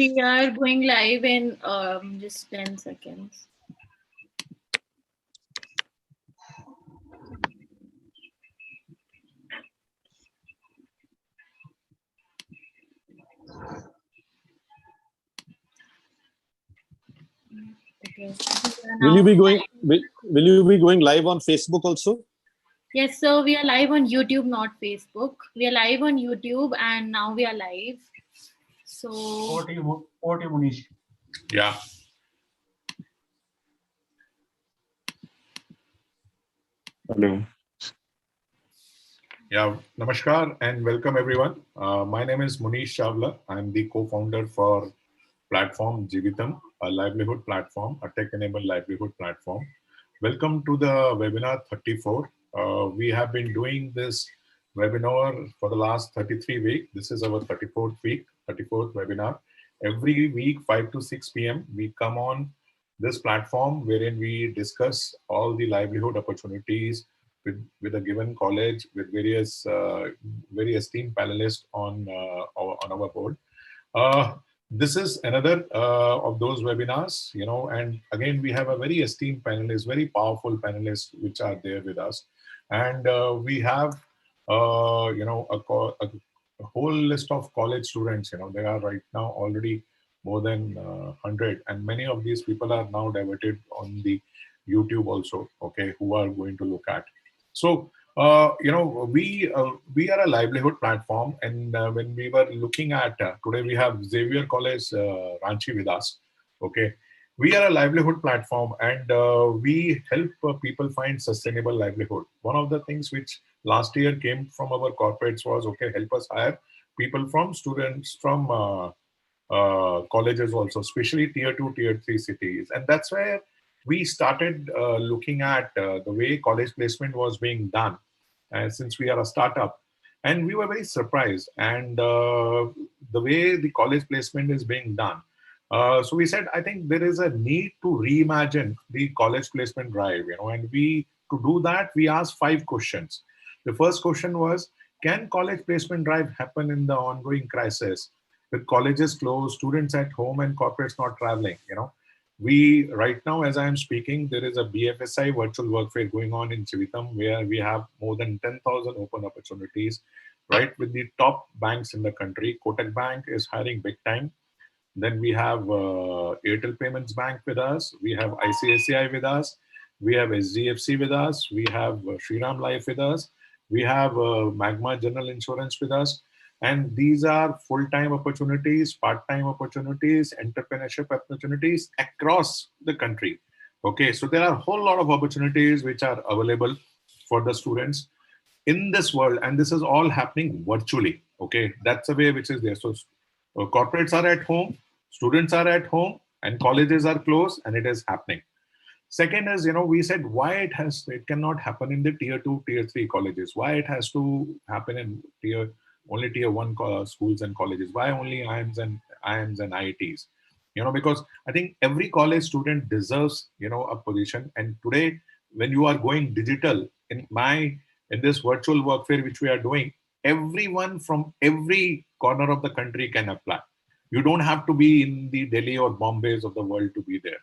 We are going live in just 10 seconds. Okay. Will you be going? Will you be going live on Facebook also? Yes, so we are live on YouTube, not Facebook. We are live on YouTube, and now we are live. So. Over to you, Munish. Yeah. Hello. Yeah, namaskar and welcome everyone. My name is Munish Chawla. I'm the co-founder for platform Jivitam, a livelihood platform, a tech-enabled livelihood platform. Welcome to the webinar 34. We have been doing this webinar for the last 33 weeks. This is our 34th week, 34th webinar. Every week, 5 to 6 p.m., we come on this platform wherein we discuss all the livelihood opportunities with a given college, with various very esteemed panelists on our board. This is another of those webinars, and again, we have a very esteemed panelists, very powerful panelists, which are there with us. And we have, a whole list of college students, there are right now already more than 100. And many of these people are now diverted on the YouTube also, okay, who are going to look at. So, we are a livelihood platform, and when we were looking at today, we have Xavier College, Ranchi with us. Okay, we are a livelihood platform, and we help people find sustainable livelihood. One of the things which last year came from our corporates was, okay, help us hire people from students from colleges also, especially tier 2, tier 3 cities, and that's where we started looking at the way college placement was being done, since we are a startup. And we were very surprised and the way the college placement is being done. So we said, I think there is a need to reimagine the college placement drive, and to do that, we asked 5 questions. The first question was, can college placement drive happen in the ongoing crisis with colleges closed, students at home, and corporates not traveling? We right now, as I am speaking, there is a BFSI virtual work fair going on in Jivitam, where we have more than 10,000 open opportunities, right, with the top banks in the country. Kotak Bank is hiring big time. Then we have Airtel Payments Bank with us. We have ICICI with us. We have SDFC with us. We have Shriram Life with us. We have Magma General Insurance with us. And these are full-time opportunities, part-time opportunities, entrepreneurship opportunities across the country. Okay, so there are a whole lot of opportunities which are available for the students in this world, and this is all happening virtually. Okay, that's the way which is there. So corporates are at home, students are at home, and colleges are closed, and it is happening. Second is, we said why it cannot happen in the tier 2, tier 3 colleges. Why it has to happen in only tier 1 schools and colleges? Why only IIMs and IITs? Because I think every college student deserves, a position. And today, when you are going digital in this virtual work fair, which we are doing, everyone from every corner of the country can apply. You don't have to be in the Delhi or Bombays of the world to be there.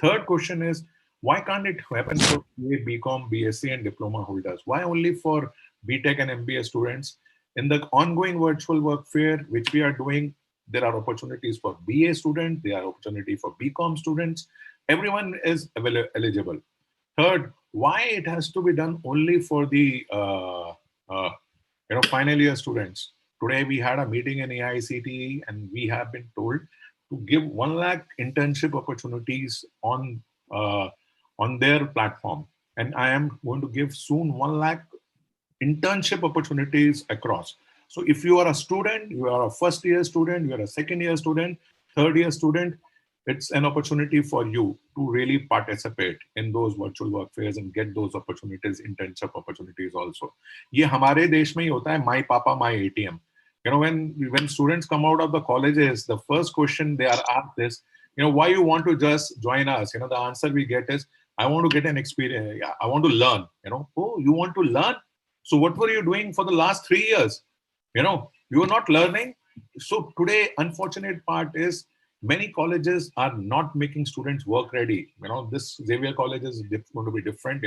Third question is, why can't it happen for BA, BCom, BSc, and diploma holders? Why only for BTech and MBA students? In the ongoing virtual work fair, which we are doing, there are opportunities for BA students, there are opportunities for BCom students. Everyone is eligible. Third, why it has to be done only for the final year students? Today we had a meeting in AICTE, and we have been told to give 1 lakh internship opportunities on their platform, and I am going to give soon 1 lakh internship opportunities across. So if you are a student, you are a first year student, you are a second year student, third year student, it's an opportunity for you to really participate in those virtual work fairs and get those opportunities, internship opportunities also. ये हमारे देश में ही होता है, my papa, my ATM. When students come out of the colleges, the first question they are asked is, why you want to just join us? The answer we get is, I want to get an experience. I want to learn. Oh, you want to learn? So what were you doing for the last 3 years? You were not learning. So today, unfortunate part is many colleges are not making students work ready. This Xavier College is going to be different.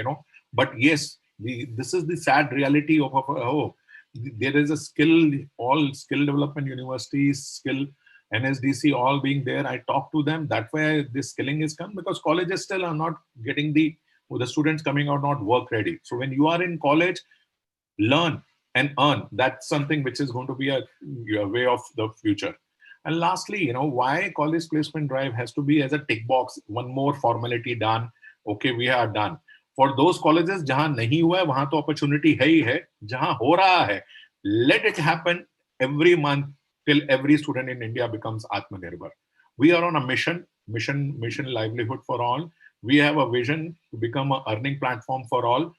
But yes, this is the sad reality of there is a all skill development universities, skill NSDC, all being there. I talk to them. That way, this skilling is come because colleges still are not getting the students coming out not work ready. So when you are in college, learn and earn. That's something which is going to be a way of the future. And lastly, why college placement drive has to be as a tick box, one more formality done. Okay, we are done. For those colleges जहां नहीं हुआ है वहां तो opportunity है ही है. जहां हो रहा है, let it happen every month till every student in India becomes Atmanirbhar. We are on a mission livelihood for all. We have a vision to become an earning platform for all.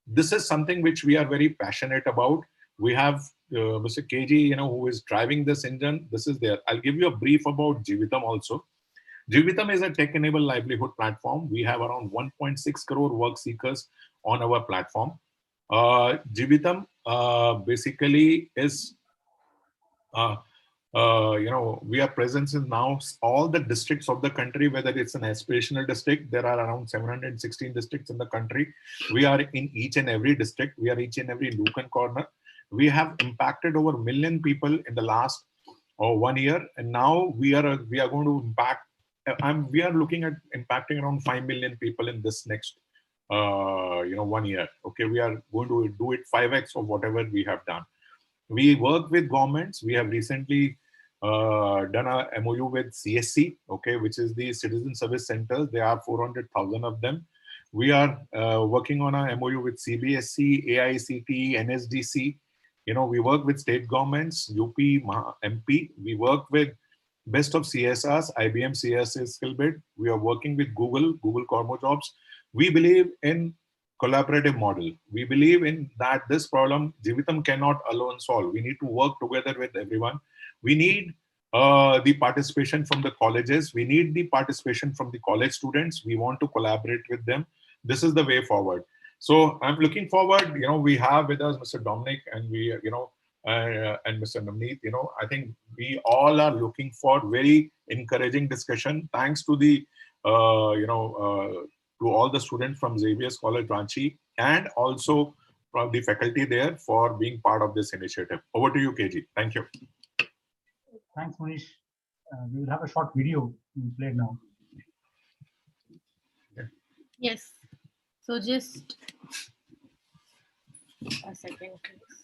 This is something which we are very passionate about. We have Mr. KG, who is driving this engine. This is there. I'll give you a brief about Jivitam also. Jivitam is a tech-enabled livelihood platform. We have around 1.6 crore work seekers on our platform. Jivitam basically is we are present in now all the districts of the country, whether it's an aspirational district. There are around 716 districts in the country. We are in each and every district. We are each and every nook and corner. We have impacted over 1 million people in the last 1 year. And now we are going to impact, we are looking at impacting around 5 million people in this next 1 year. Okay, we are going to do it 5x of whatever we have done. We work with governments. We have recently done a MOU with CSC, okay, which is the Citizen Service Centers. There are 400,000 of them. We are working on a MOU with CBSC, AICT, NSDC. We work with state governments, UP, MP. We work with best of CSRs, IBM CSS Skillbit. We are working with Google Cormo Jobs. We believe in collaborative model. We believe in that this problem Jivitam cannot alone solve. We need to work together with everyone. We need the participation from the colleges. We need the participation from the college students. We want to collaborate with them. This is the way forward. So I'm looking forward. We have with us Mr. Dominic and we, and Mr. Namneet. I think we all are looking for very encouraging discussion. Thanks to the, to all the students from Xavier College, Ranchi, and also from the faculty there for being part of this initiative. Over to you, KG. Thank you. Thanks, Manish. We will have a short video played now. Yes. So just a second, please.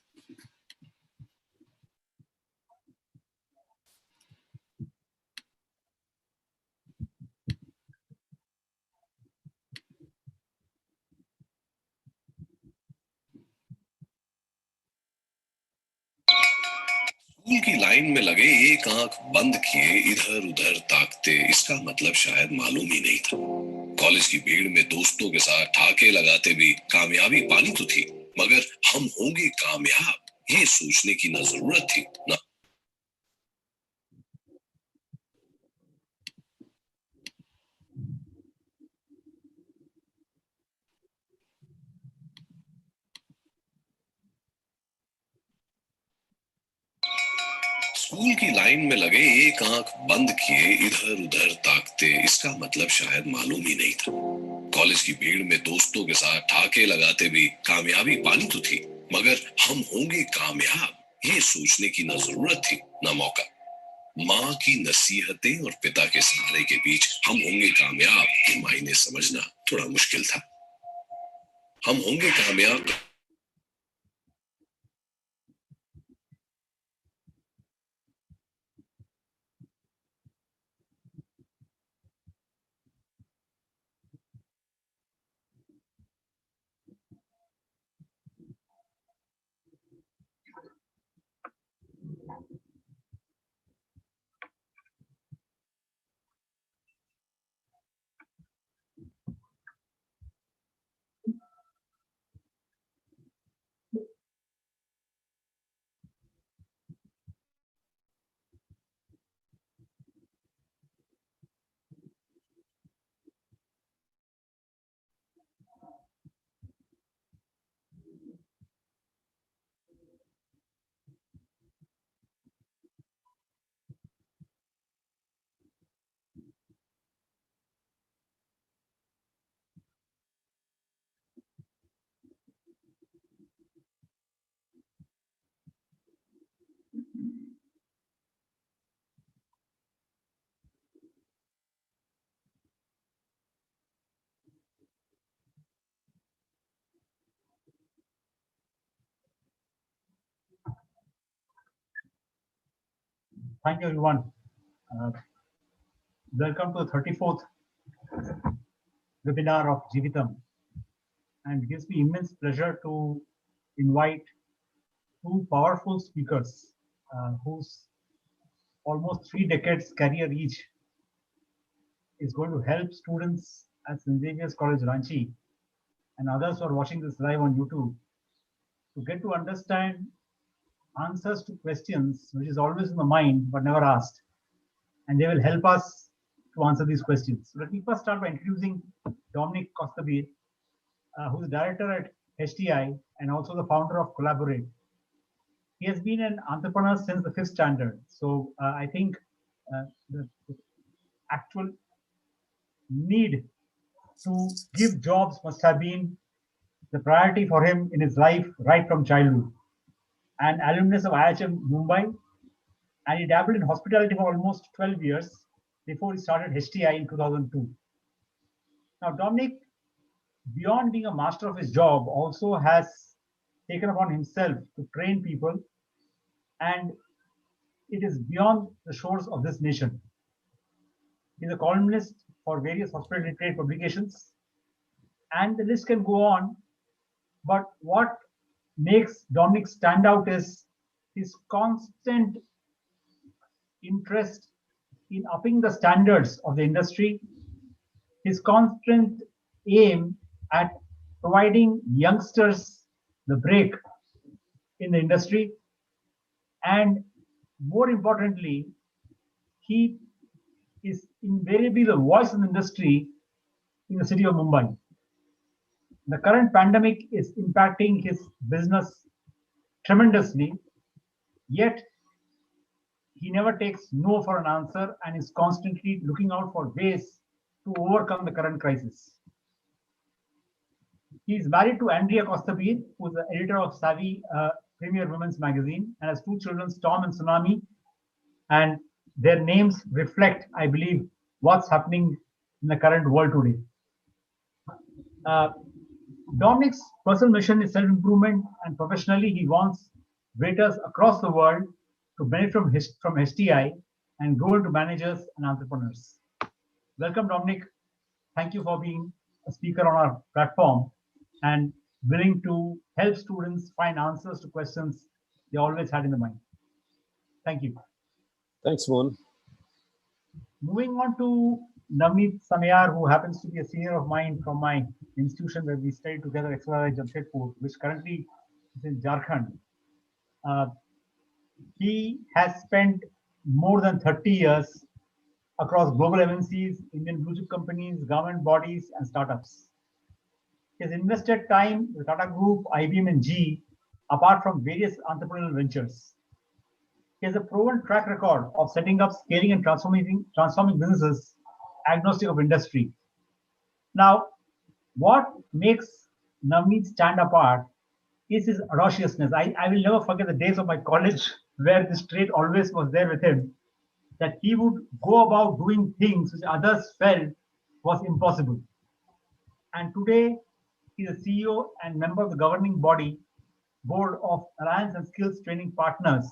School की line में लगे एक आंख बंद किए इधर उधर ताकते, इसका मतलब शायद मालूम ही नहीं था। कॉलेज की भीड़ में दोस्तों के साथ ठाके लगाते भी कामयाबी पानी तो थी, मगर हम होंगे कामयाब ये सोचने की न जरूरत थी न। स्कूल की लाइन में लगे एक आंख बंद किए इधर उधर ताकते, इसका मतलब शायद मालूम ही नहीं था। कॉलेज की भीड़ में दोस्तों के साथ ठाके लगाते भी कामयाबी पानी तो थी, मगर हम होंगे कामयाब ये सोचने की न जरूरत थी न मौका। माँ की नसीहतें और पिता के सहारे के बीच हम होंगे कामयाब ये मायने समझना थोड़ा मुश्किल था। हम होंगे कामयाब Thank you, everyone. Welcome to the 34th webinar of Jeevitam. And it gives me immense pleasure to invite two powerful speakers whose almost 3 decades career each is going to help students at Xavier College, Ranchi, and others who are watching this live on YouTube to get to understand answers to questions which is always in the mind but never asked. And they will help us to answer these questions. So let me first start by introducing Dominic Costabile, who is director at HTI and also the founder of Collaborate. He has been an entrepreneur since the 5th standard. So I think the actual need to give jobs must have been the priority for him in his life right from childhood. An alumnus of IHM Mumbai, and he dabbled in hospitality for almost 12 years before he started HTI in 2002. Now, Dominic, beyond being a master of his job, also has taken upon himself to train people, and it is beyond the shores of this nation. He's a columnist for various hospitality trade publications, and the list can go on. But what makes Dominic stand out is his constant interest in upping the standards of the industry, his constant aim at providing youngsters the break in the industry, and more importantly, he is invariably the voice of the industry in the city of Mumbai. The current pandemic is impacting his business tremendously, yet he never takes no for an answer and is constantly looking out for ways to overcome the current crisis. He is married to Andrea Costabile, who is the editor of Savvy Premier Women's Magazine, and has 2 children, Storm and Tsunami, and their names reflect, I believe, what's happening in the current world today. Dominic's personal mission is self-improvement, and professionally, he wants waiters across the world to benefit from HTI and grow into managers and entrepreneurs. Welcome, Dominic. Thank you for being a speaker on our platform and willing to help students find answers to questions they always had in the mind. Thank you. Thanks, Mohan. Moving on to Navneet Samayar, who happens to be a senior of mine from my institution where we studied together, XYZ Jamshedpur, which currently is in Jharkhand. He has spent more than 30 years across global MNCs, Indian blue chip companies, government bodies, and startups. He has invested time with Tata Group, IBM, and GE, apart from various entrepreneurial ventures. He has a proven track record of setting up, scaling, and transforming businesses agnostic of industry. Now, what makes Navneet stand apart is his audaciousness. I will never forget the days of my college where this trait always was there with him, that he would go about doing things which others felt was impossible. And today, he's a CEO and member of the governing board of Alliance and Skills Training Partners,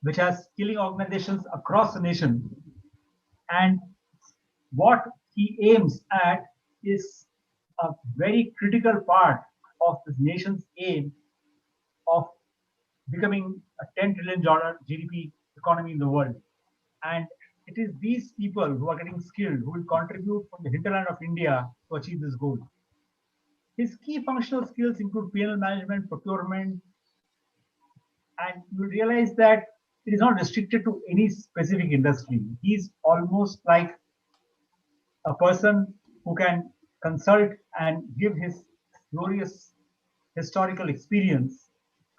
which has skilling organizations across the nation. And what he aims at is a very critical part of this nation's aim of becoming a $10 trillion GDP economy in the world. And it is these people who are getting skilled who will contribute from the hinterland of India to achieve this goal. His key functional skills include P&L management, procurement, and you will realize that it is not restricted to any specific industry. He's almost like a person who can consult and give his glorious historical experience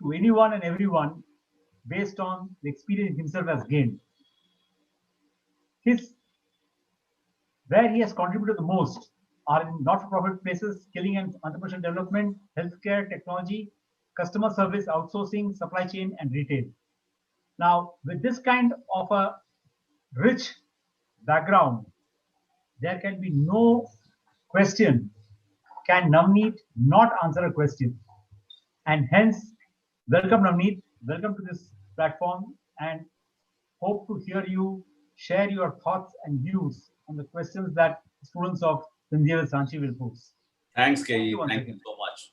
to anyone and everyone based on the experience himself has gained. Where he has contributed the most are in not-for-profit places, skilling and entrepreneurship development, healthcare, technology, customer service, outsourcing, supply chain, and retail. Now, with this kind of a rich background, there can be no question, can Navneet not answer a question? And hence, welcome Navneet, welcome to this platform, and hope to hear you share your thoughts and views on the questions that students of St. Xavier's Ranchi will pose. Thanks, Thank KE. you once Thank you again. so much.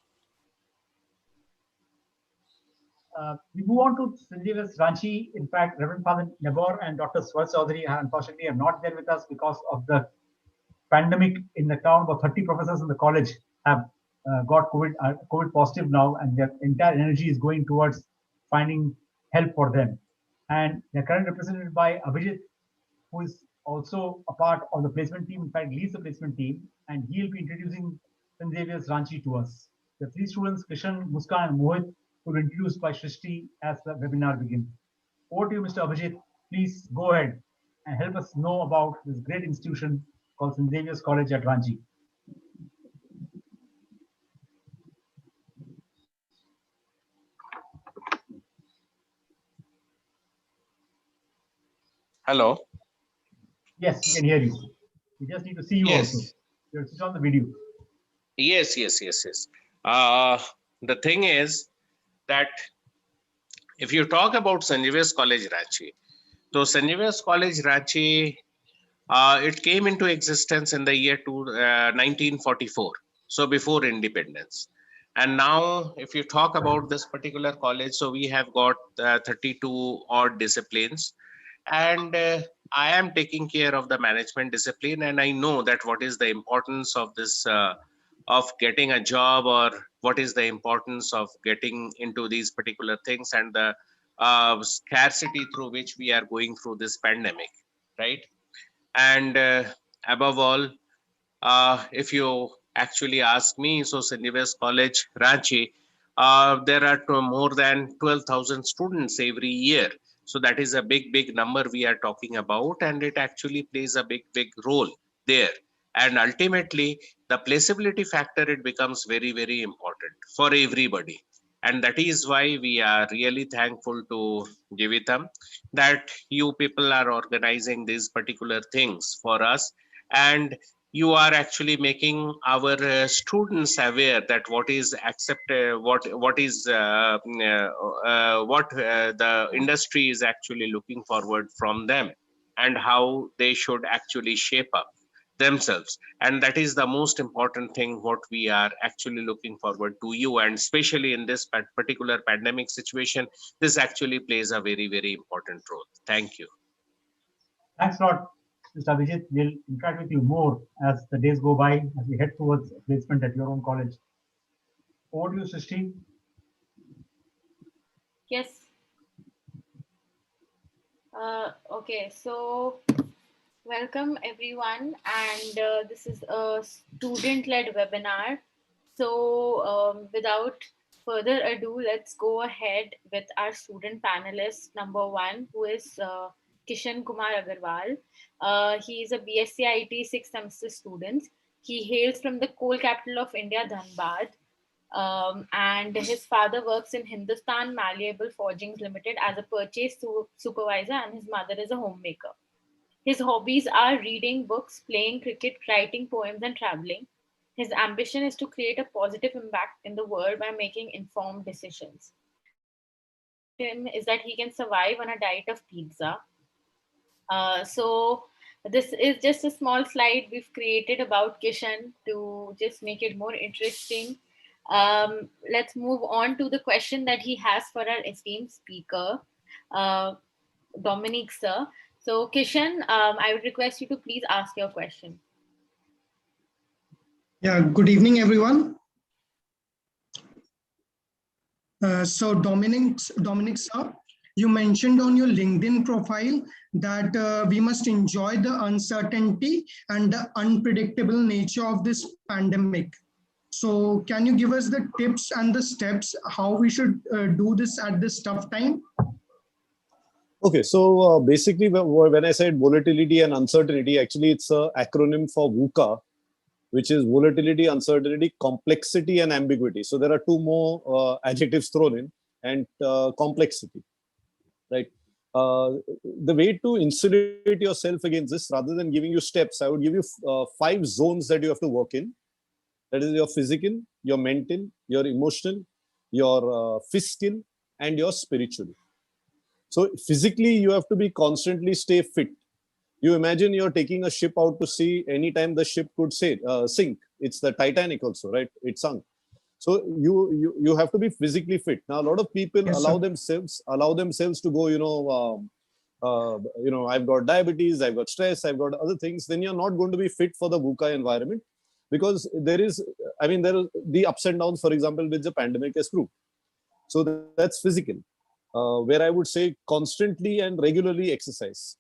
We move on to St. Xavier's Ranchi. In fact, Reverend Father Nabor and Dr. Swar Chaudhary unfortunately are not there with us because of the pandemic in the town. About 30 professors in the college have got COVID positive now, and their entire energy is going towards finding help for them. And they're currently represented by Abhijit, who is also a part of the placement team, in fact, leads the placement team, and he'll be introducing St. Xavier's Ranchi to us. The three students, Kishan, Muskan, and Mohit, will be introduced by Shrishti as the webinar begins. Over to you, Mr. Abhijit. Please go ahead and help us know about this great institution called St. Xavier's College at Ranchi. Hello. Yes, we can hear you. We just need to see you Yes. also. You'll switch on the video. Yes. The thing is that if you talk about St. Xavier's College Ranchi, so St. Xavier's College Ranchi, it came into existence in the year 1944, so before independence. And now, if you talk about this particular college, so we have got 32 odd disciplines, and I am taking care of the management discipline, and I know that what is the importance of this, of getting a job, or what is the importance of getting into these particular things, and the scarcity through which we are going through this pandemic, right? And above all, if you actually ask me, so St. Xavier's College Ranchi, there are more than 12,000 students every year. So that is a big number we are talking about, and it actually plays a big role there. And ultimately, the placeability factor, it becomes very important for everybody. And that is why we are really thankful to Jivitam that you people are organizing these particular things for us, and you are actually making our students aware that what is accepted, what the industry is actually looking forward from them, and how they should actually shape up themselves. And that is the most important thing what we are actually looking forward to you, and especially in this particular pandemic situation, this actually plays a very important role. Thank you. Thanks a lot, Mr. Abhijit. We'll interact with you more as the days go by, as we head towards placement at your own college. Over to you, Srishti. Yes. Okay, so welcome everyone, and this is a student-led webinar. So without further ado, let's go ahead with our student panelist number one, who is Kishan Kumar Agarwal. He is a BSc IT 6th semester student. He hails from the coal capital of India, Dhanbad. And his father works in Hindustan Malleable Forgings Limited as a purchase supervisor, and his mother is a homemaker. His hobbies are reading books, playing cricket, writing poems, and traveling. His ambition is to create a positive impact in the world by making informed decisions. Him is that he can survive on a diet of pizza. So this is just a small slide we've created about Kishan to just make it more interesting. Let's move on to the question that he has for our esteemed speaker, Dominic sir. So Kishan, I would request you to please ask your question. Yeah, good evening, everyone. So Dominic sir, you mentioned on your LinkedIn profile that we must enjoy the uncertainty and the unpredictable nature of this pandemic. So can you give us the tips and the steps how we should do this at this tough time? Okay, so basically when I said volatility and uncertainty, actually it's an acronym for VUCA, which is volatility, uncertainty, complexity, and ambiguity. So there are two more adjectives thrown in, and complexity, right? The way to insulate yourself against this, rather than giving you steps, I would give you 5 zones that you have to work in. That is your physical, your mental, your emotional, your fiscal, and your spiritual. So physically, you have to be constantly stay fit. You imagine you're taking a ship out to sea. Anytime the ship could sink. It's the Titanic also, right? It sunk. So you have to be physically fit. Now a lot of people Yes, allow sir. themselves to go. I've got diabetes, I've got stress, I've got other things. Then you're not going to be fit for the VUCA environment, because there are the ups and downs. For example, with the pandemic has proved. So that's physical, where I would say constantly and regularly exercise.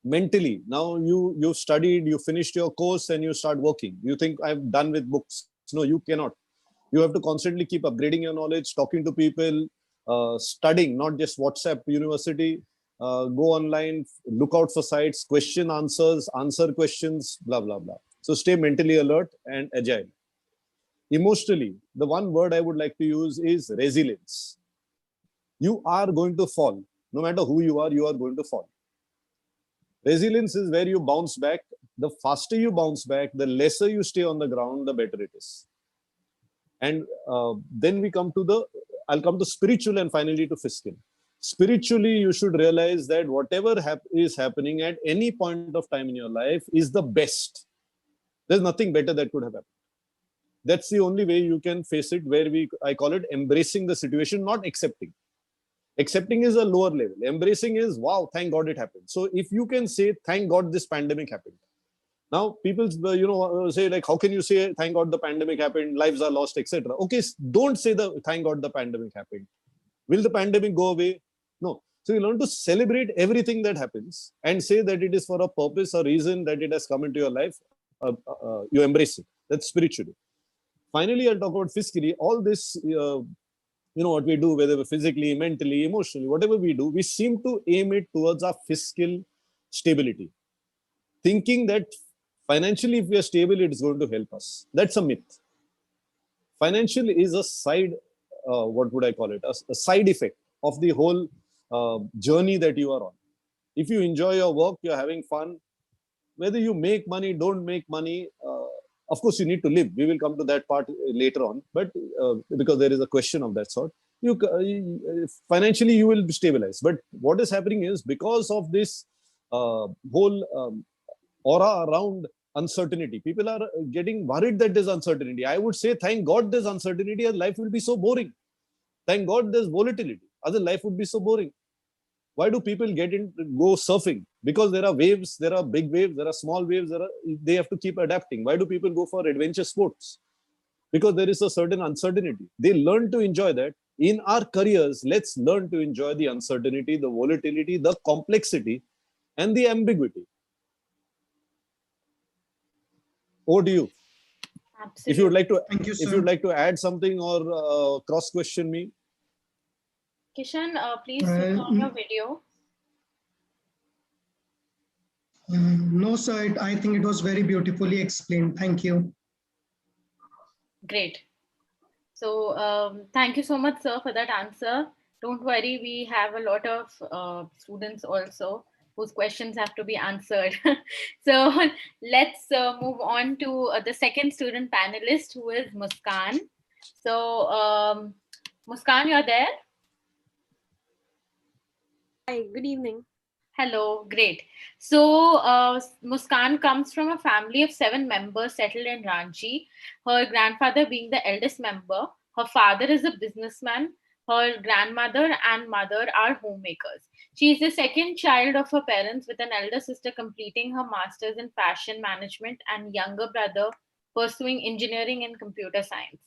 Mentally, now you've studied, you finished your course, and you start working. You think I'm done with books? No, you cannot. You have to constantly keep upgrading your knowledge, talking to people, studying, not just WhatsApp university. Go online, look out for sites, question answers, answer questions, blah blah blah. So stay mentally alert and agile. Emotionally, the one word I would like to use is resilience. You are going to fall. No matter who you are going to fall. Resilience is where you bounce back. The faster you bounce back, the lesser you stay on the ground, the better it is. And then I'll come to spiritual and finally to fiscal. Spiritually, you should realize that whatever is happening at any point of time in your life is the best. There's nothing better that could have happened. That's the only way you can face it, where I call it embracing the situation, not accepting. Accepting is a lower level. Embracing is, wow, thank God it happened. So if you can say, thank God this pandemic happened. Now people, say like, how can you say, thank God the pandemic happened, lives are lost, etc. Okay, don't say thank God the pandemic happened. Will the pandemic go away? No. So you learn to celebrate everything that happens and say that it is for a purpose or reason that it has come into your life. You embrace it. That's spiritually. Finally, I'll talk about fiscally. All this, what we do, whether physically, mentally, emotionally, whatever we do, we seem to aim it towards our fiscal stability, thinking that financially, if we are stable, it is going to help us. That's a myth. Financial is a side, what would I call it? A side effect of the whole journey that you are on. If you enjoy your work, you're having fun, whether you make money, don't make money, of course, you need to live. We will come to that part later on, but because there is a question of that sort, financially you will be stabilized. But what is happening is, because of this whole aura around uncertainty, people are getting worried that there's uncertainty. I would say, thank God there's uncertainty, and life will be so boring. Thank God there's volatility, other life would be so boring. Why do people go surfing? Because there are waves, there are big waves, there are small waves, they have to keep adapting. Why do people go for adventure sports? Because there is a certain uncertainty. They learn to enjoy that. In our careers, let's learn to enjoy the uncertainty, the volatility, the complexity, and the ambiguity. Over to you. Absolutely. If you would like to, Thank you, if sir. you would like to add something or cross question me. Kishan, please switch on your video. No, sir. I think it was very beautifully explained. Thank you. Great. So thank you so much, sir, for that answer. Don't worry, we have a lot of students also whose questions have to be answered. So let's move on to the second student panelist, who is Muskan. So Muskan, you're there? Hi, good evening. Hello, great. So Muskan comes from a family of 7 members settled in Ranchi. Her grandfather being the eldest member. Her father is a businessman. Her grandmother and mother are homemakers. She is the second child of her parents, with an elder sister completing her master's in fashion management and younger brother pursuing engineering and computer science.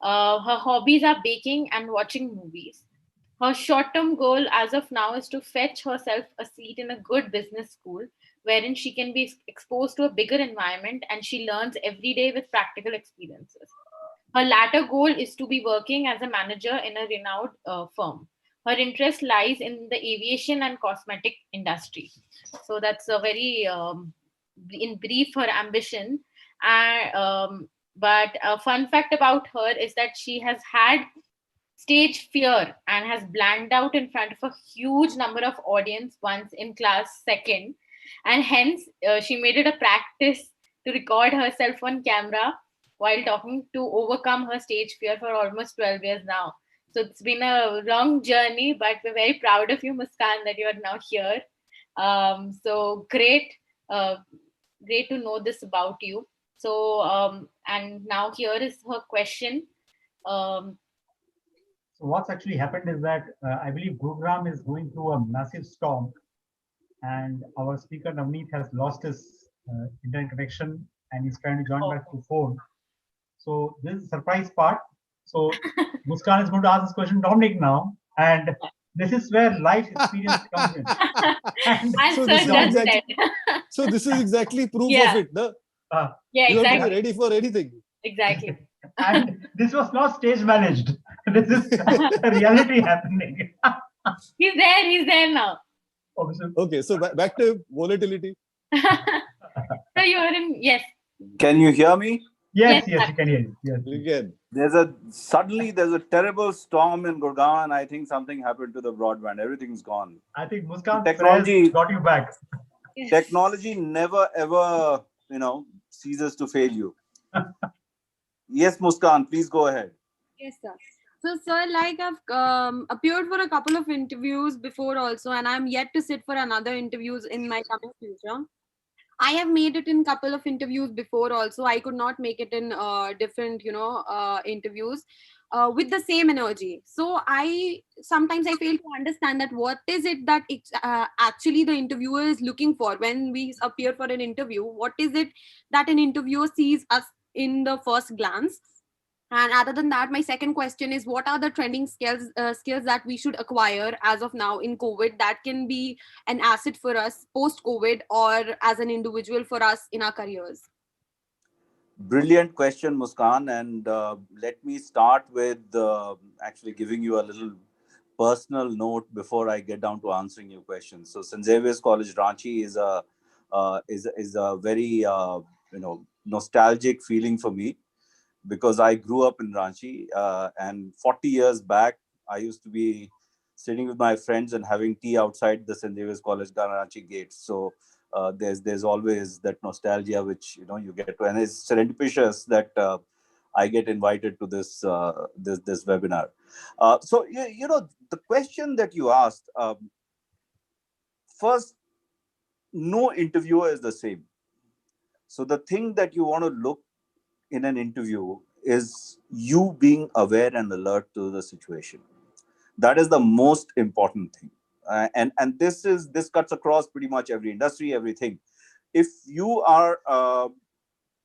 Her hobbies are baking and watching movies. Her short-term goal as of now is to fetch herself a seat in a good business school, wherein she can be exposed to a bigger environment and she learns every day with practical experiences. Her latter goal is to be working as a manager in a renowned firm. Her interest lies in the aviation and cosmetic industry. So that's a very, in brief, her ambition. But a fun fact about her is that she has had stage fear and has blanked out in front of a huge number of audience once in class second, and hence she made it a practice to record herself on camera while talking to overcome her stage fear for almost 12 years now. So it's been a long journey, but we're very proud of you, Muskan, that you are now here. So great, great to know this about you. So, and now here is her question. Um, So what's actually happened is that I believe Gurugram is going through a massive storm, and our speaker Navneet has lost his internet connection and he's trying to join back through phone. So this is the surprise part. So Muskan is going to ask this question to Dominic now, and this is where life experience comes in. And and So sir this is just exactly, said. so this is exactly proof Yeah. of it. No? Yeah, You have to be exactly. ready for anything. Exactly. and this was not stage managed. This is reality happening. He's there now. Okay, so back to volatility. So you are in, yes. Can you hear me? Yes, yes, you can hear you. Yes. Again, There's a terrible storm in Gurgaon, and I think something happened to the broadband. Everything's gone. I think Muskan Technology got you back. Technology never ever, ceases to fail you. Yes, Muskan, please go ahead. Yes, sir. So, sir, like I've appeared for a couple of interviews before also, and I'm yet to sit for another interviews in my coming future. I have made it in couple of interviews before also. I could not make it in different, interviews with the same energy. So I sometimes I fail to understand that what is it that it's actually the interviewer is looking for when we appear for an interview. What is it that an interviewer sees us in the first glance? And other than that, my second question is, what are the trending skills that we should acquire as of now in COVID that can be an asset for us post COVID or as an individual for us in our careers? Brilliant question, Muskan. And let me start with actually giving you a little personal note before I get down to answering your questions. So, St. Xavier's College, Ranchi is a very nostalgic feeling for me, because I grew up in Ranchi, and 40 years back, I used to be sitting with my friends and having tea outside the St. Xavier's College Ranchi gates. So there's always that nostalgia which you get to, and it's serendipitous that I get invited to this webinar. So the question that you asked, first, no interviewer is the same. So the thing that you want to look in an interview is you being aware and alert to the situation. That is the most important thing. And this cuts across pretty much every industry, everything. If you are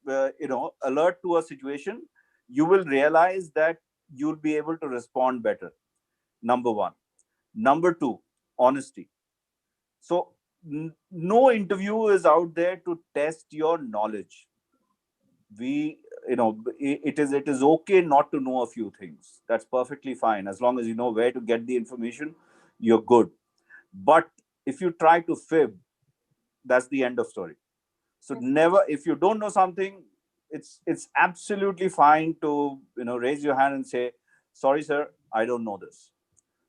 alert to a situation, you will realize that you'll be able to respond better. Number one. Number two, honesty. So no interview is out there to test your knowledge. It is okay not to know a few things. That's perfectly fine. As long as you know where to get the information, you're good. But if you try to fib, that's the end of story. So never, if you don't know something, it's absolutely fine to raise your hand and say, sorry sir, I don't know this,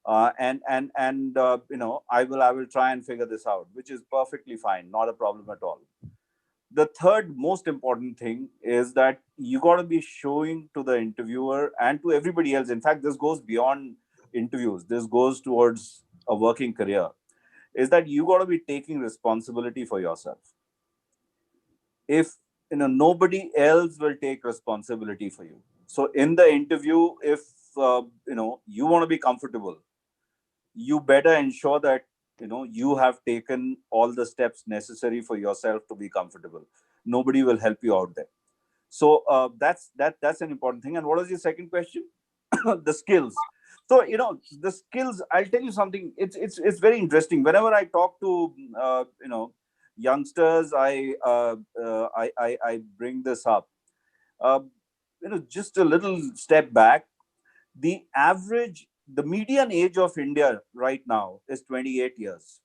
and I will try and figure this out, which is perfectly fine, not a problem at all. The third most important thing is that you got to be showing to the interviewer and to everybody else. In fact, this goes beyond interviews. This goes towards a working career. Is that you got to be taking responsibility for yourself. If nobody else will take responsibility for you. So in the interview, if you want to be comfortable, you better ensure that you have taken all the steps necessary for yourself to be comfortable. Nobody will help you out there. So that's an important thing. And what was your second question? The skills. So the skills, I'll tell you something. It's very interesting. Whenever I talk to youngsters, I bring this up. uh, just a little step back. The median age of India right now is 28 years.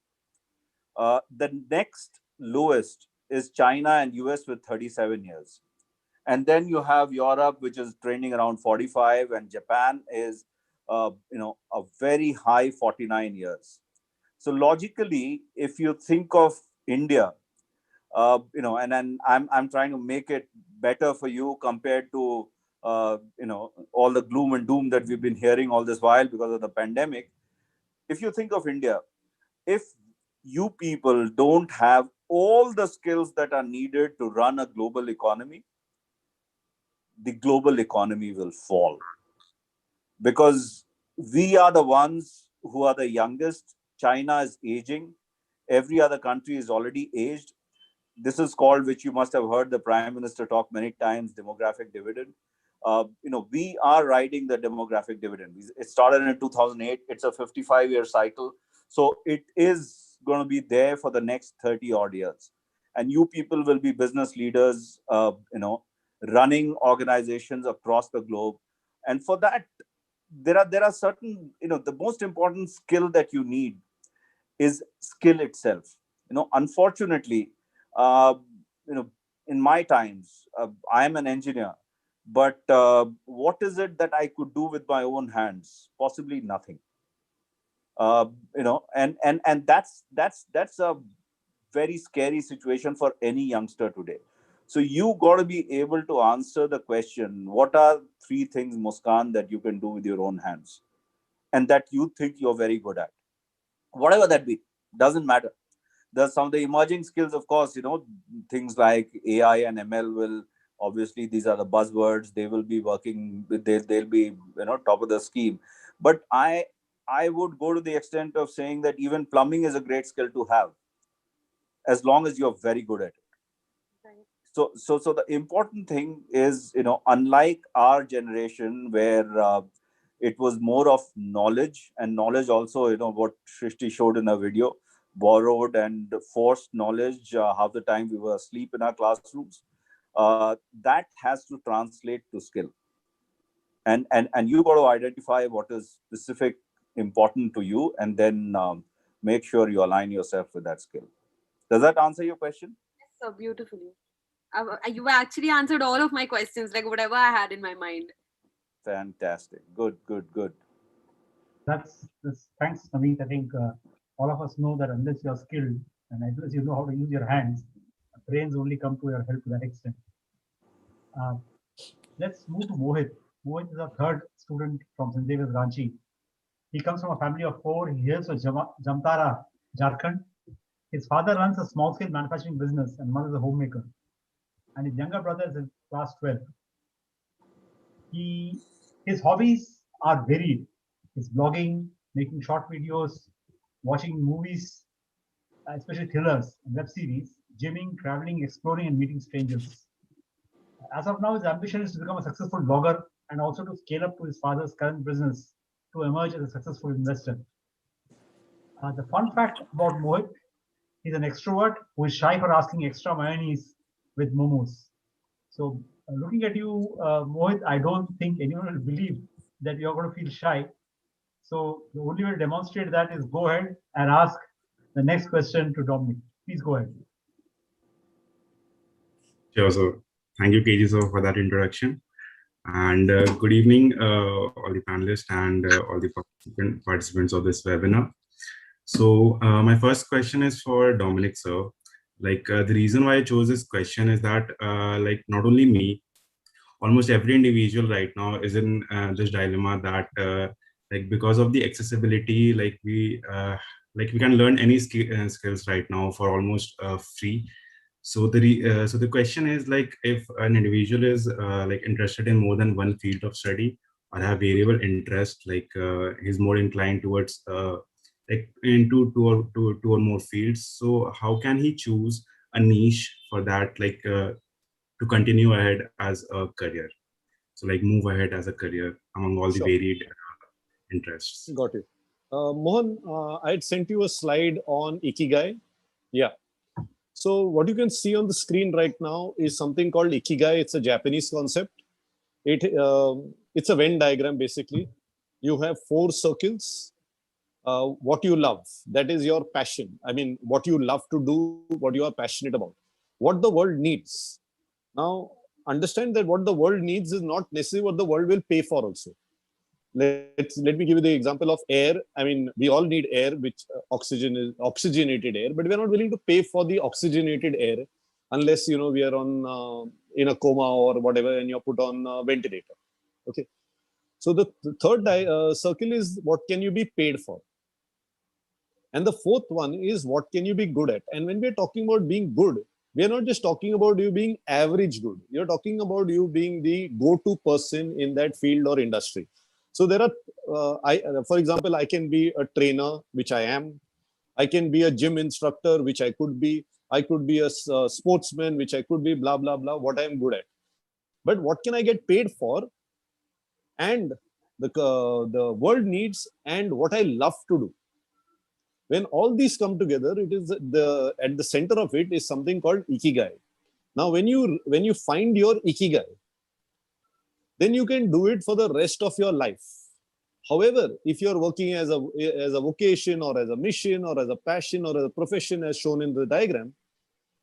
The next lowest is China and US with 37 years. And then you have Europe, which is trending around 45, and Japan is, a very high 49 years. So logically, if you think of India, and then I'm trying to make it better for you compared to all the gloom and doom that we've been hearing all this while because of the pandemic. If you think of India, if you people don't have all the skills that are needed to run a global economy, the global economy will fall, because we are the ones who are the youngest. China is aging. Every other country is already aged. This is called, which you must have heard the Prime Minister talk many times, demographic dividend. We are riding the demographic dividend. It started in 2008. It's a 55-year cycle. So it is going to be there for the next 30 odd years. And you people will be business leaders, running organizations across the globe. And for that, there are certain, the most important skill that you need is skill itself. Unfortunately, uh, in my times, I am an engineer, but what is it that I could do with my own hands? Possibly nothing. And that's a very scary situation for any youngster today. So you got to be able to answer the question: what are 3 things, Muskan, that you can do with your own hands, and that you think you're very good at? Whatever that be, doesn't matter. There's some of the emerging skills, of course, things like AI and ML will, obviously, these are the buzzwords. They will be working, they'll be, top of the scheme. But I would go to the extent of saying that even plumbing is a great skill to have, as long as you're very good at it. So the important thing is, unlike our generation, where it was more of knowledge, and knowledge also, what Shrishti showed in a video, borrowed and forced knowledge. Half the time we were asleep in our classrooms. That has to translate to skill. And you got to identify what is specific, important to you, and then make sure you align yourself with that skill. Does that answer your question? Yes, sir, beautifully. You actually answered all of my questions, like whatever I had in my mind. Fantastic. Good. That's thanks, Naveed. I think all of us know that unless you're skilled and unless you know how to use your hands, brains only come to your help to that extent. Let's move to Mohit. Mohit is our third student from St. Xavier's Ranchi. He comes from a family of 4. He hails from Jamtara, Jharkhand. His father runs a small-scale manufacturing business and mother is a homemaker. And his younger brother is in class 12. His hobbies are varied. His blogging, making short videos, watching movies, especially thrillers and web series, gymming, traveling, exploring, and meeting strangers. As of now, his ambition is to become a successful blogger and also to scale up to his father's current business to emerge as a successful investor. The fun fact about Mohit: he's an extrovert who is shy for asking extra mayonnaise with momos. So, looking at you, Mohit, I don't think anyone will believe that you're going to feel shy. So, the only way to demonstrate that is go ahead and ask the next question to Dominic. Please go ahead. Sure. So thank you, KG sir, for that introduction. And good evening, all the panelists and all the participants of this webinar. So my first question is for Dominic sir. The reason why I chose this question is that not only me, almost every individual right now is in this dilemma that because of the accessibility, we can learn any skills right now for almost free. So the question is, if an individual is interested in more than one field of study or have variable interest, he's more inclined towards into two or more fields. So how can he choose a niche for that, to continue ahead as a career? So move ahead as a career among all the varied interests. Got it. Mohan, I had sent you a slide on Ikigai. Yeah. So what you can see on the screen right now is something called Ikigai. It's a Japanese concept. It's a Venn diagram, basically. You have 4 circles. What you love, that is your passion. I mean, what you love to do, what you are passionate about. What the world needs. Now, understand that what the world needs is not necessarily what the world will pay for also. Let me give you the example of air. I mean, we all need air, which oxygenated air, but we're not willing to pay for the oxygenated air unless, we are on in a coma or whatever, and you're put on a ventilator. Okay. So the third circle is what can you be paid for? And the fourth one is what can you be good at? And when we're talking about being good, we are not just talking about you being average good. You're talking about you being the go-to person in that field or industry. So there are, for example, I can be a trainer, which I am. I can be a gym instructor, which I could be. I could be a sportsman, which I could be, blah, blah, blah, what I'm good at. But what can I get paid for? And the world needs and what I love to do. When all these come together, it is at the center of it is something called ikigai. Now, when you find your ikigai, then you can do it for the rest of your life. However, if you're working as a vocation or as a mission or as a passion or as a profession as shown in the diagram,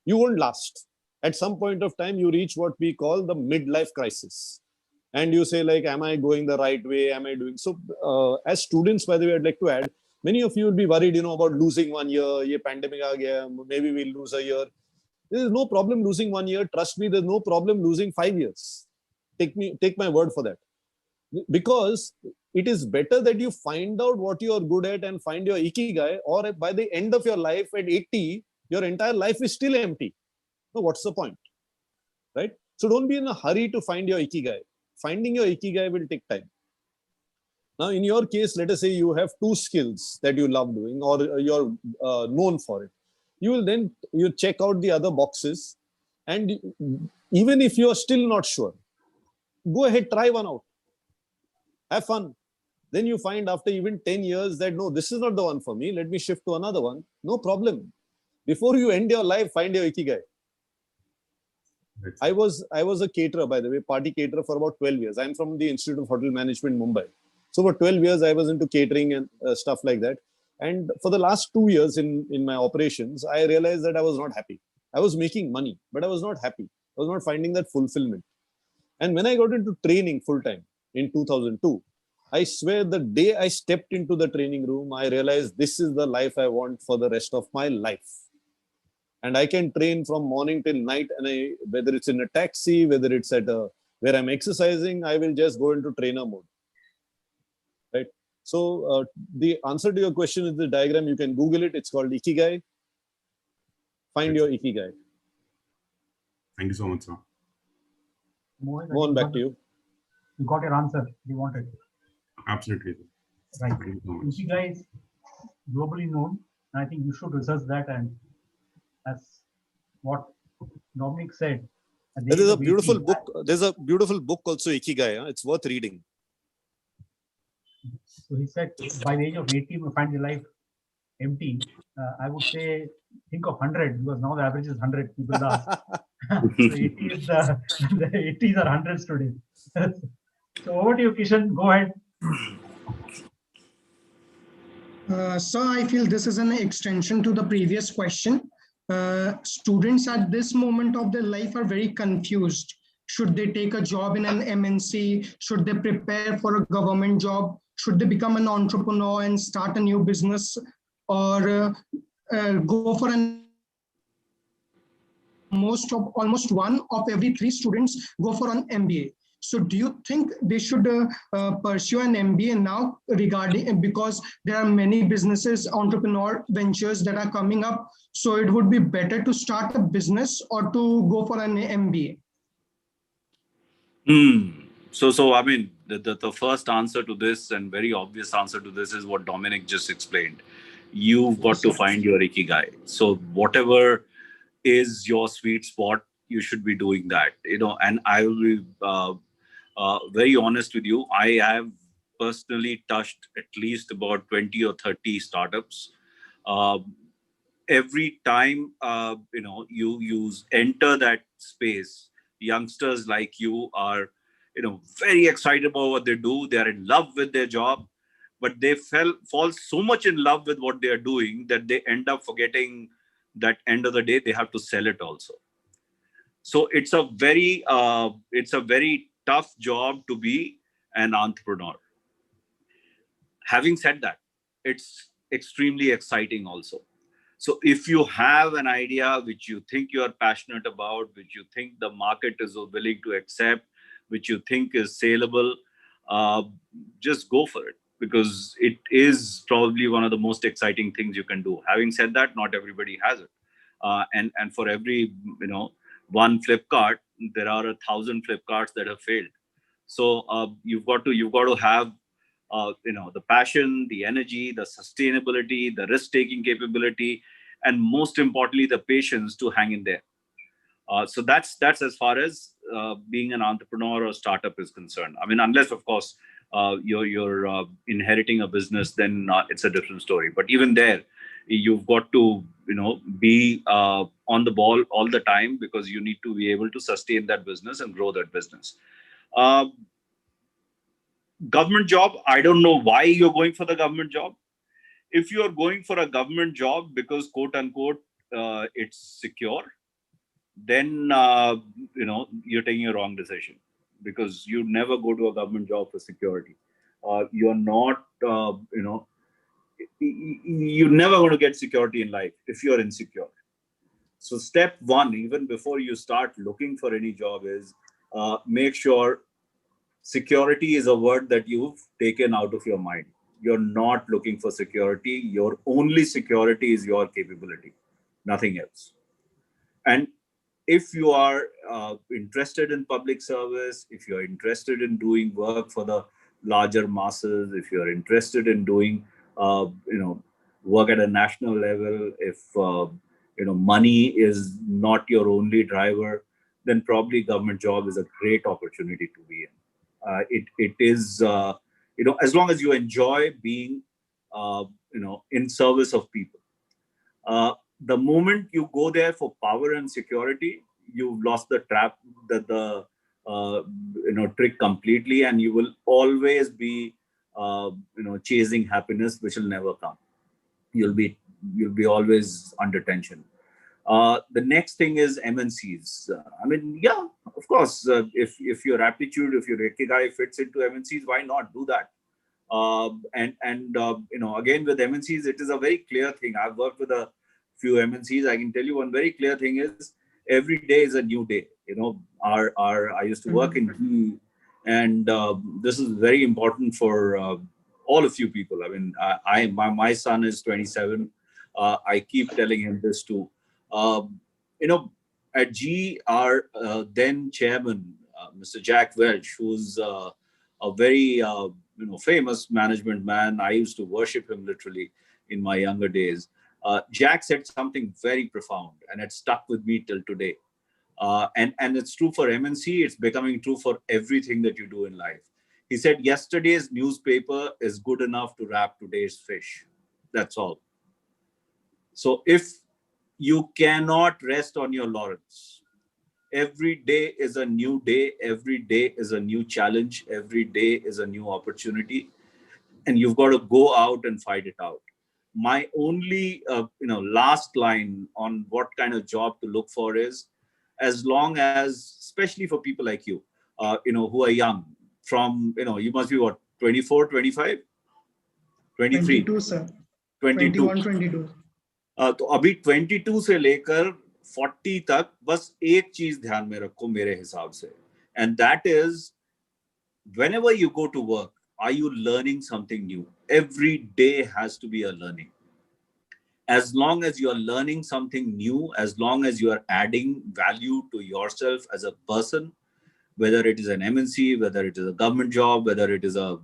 you won't last. At some point of time, you reach what we call the midlife crisis. And you say like, am I going the right way? Am I doing? So as students, by the way, I'd like to add, many of you will be worried, about losing 1 year. Ye pandemic aa gaya, maybe we'll lose a year. There is no problem losing 1 year. Trust me, there's no problem losing 5 years. Take my word for that. Because it is better that you find out what you are good at and find your ikigai, or by the end of your life at 80, your entire life is still empty. So what's the point? Right? So don't be in a hurry to find your ikigai. Finding your ikigai will take time. Now, in your case, let us say you have 2 skills that you love doing or you're known for it. You check out the other boxes, and even if you are still not sure, go ahead, try one out. Have fun. Then you find after even 10 years that, no, this is not the one for me. Let me shift to another one. No problem. Before you end your life, find your ikigai. I was a caterer, by the way, party caterer for about 12 years. I'm from the Institute of Hotel Management, Mumbai. So for 12 years, I was into catering and stuff like that. And for the last 2 years in my operations, I realized that I was not happy. I was making money, but I was not happy. I was not finding that fulfillment. And when I got into training full-time in 2002, I swear the day I stepped into the training room, I realized this is the life I want for the rest of my life. And I can train from morning till night, and whether it's in a taxi, whether it's where I'm exercising, I will just go into trainer mode. Right? So the answer to your question is the diagram. You can Google it. It's called Ikigai. Find your Ikigai. Thank you so much, sir. Mohan, back to you. You got your answer you wanted. Absolutely. Right. Ikigai is globally known, and I think you should research that. And that's what Dominic said. There's a beautiful book. There's a beautiful book also, Ikigai. Huh? It's worth reading. So he said, by the age of 80, we find your life empty. I would say, think of 100, because now the average is 100. People ask. So 80 is the 80s are 100s today. So over to you, Kishan. Go ahead. So I feel this is an extension to the previous question. Students at this moment of their life are very confused. Should they take a job in an MNC? Should they prepare for a government job? Should they become an entrepreneur and start a new business, or go for almost 1 of every 3 students go for an MBA. So do you think they should pursue an MBA now because there are many businesses, entrepreneur ventures that are coming up? So it would be better to start a business or to go for an MBA? So I mean, the first answer to this and very obvious answer to this is what Dominic just explained. You've got to find your Ikigai. So whatever is your sweet spot, you should be doing that. And I will be very honest with you. I have personally touched at least about 20 or 30 startups. Every time you enter that space, youngsters like you are very excited about what they do. They are in love with their job, but they fall so much in love with what they are doing that they end up forgetting that end of the day they have to sell it also. So it's a very tough job to be an entrepreneur. Having said that, it's extremely exciting also. So if you have an idea which you think you are passionate about, which you think the market is willing to accept, which you think is saleable, uh, just go for it, because it is probably one of the most exciting things you can do. Having said that, not everybody has it. And for every, one Flipkart, there are 1,000 Flipkarts that have failed. So you've got to have the passion, the energy, the sustainability, the risk-taking capability, and most importantly, the patience to hang in there. So that's as far as being an entrepreneur or startup is concerned. I mean, unless of course you're inheriting a business, then it's a different story. But even there, you've got to be on the ball all the time, because you need to be able to sustain that business and grow that business. Uh, Government job, I don't know why you're going for the government job. If you're going for a government job because quote unquote it's secure, then you're taking a wrong decision, because you never go to a government job for security. You're not you're never going to get security in life if you're insecure. So step one, even before you start looking for any job, is make sure security is a word that you've taken out of your mind. You're not looking for security. Your only security is your capability, nothing else. And if you are interested in public service, if you're interested in doing work for the larger masses, if you're interested in doing, work at a national level, if money is not your only driver, then probably government job is a great opportunity to be in. It is as long as you enjoy being in service of people. The moment you go there for power and security, you've lost the trap, the trick completely, and you will always be chasing happiness, which will never come. You'll be always under tension. The next thing is MNCs. I mean, yeah, of course, if your aptitude, if your ikigai fits into MNCs, why not do that? Again, with MNCs, it is a very clear thing. I've worked with a few MNCs. I can tell you one very clear thing is every day is a new day. I used to work in GE, and this is very important for all of you people. I mean, my son is 27. I keep telling him this too. At GE, our then chairman, Mr. Jack Welch, who's a very famous management man. I used to worship him literally in my younger days. Jack said something very profound, and it stuck with me till today. And it's true for MNC. It's becoming true for everything that you do in life. He said, yesterday's newspaper is good enough to wrap today's fish. That's all. So if you cannot rest on your laurels, every day is a new day. Every day is a new challenge. Every day is a new opportunity. And you've got to go out and fight it out. My only, last line on what kind of job to look for is, as long as, especially for people like you, who are young, from, you must be what, 24, 25, 23? 22, sir. 22. 21, 22. तो अभी 22 से लेकर 40 तक बस एक चीज ध्यान में रखो मेरे हिसाब से, and that is, whenever you go to work, are you learning something new? Every day has to be a learning. As long as you are learning something new, as long as you are adding value to yourself as a person, whether it is an MNC, whether it is a government job, whether it is a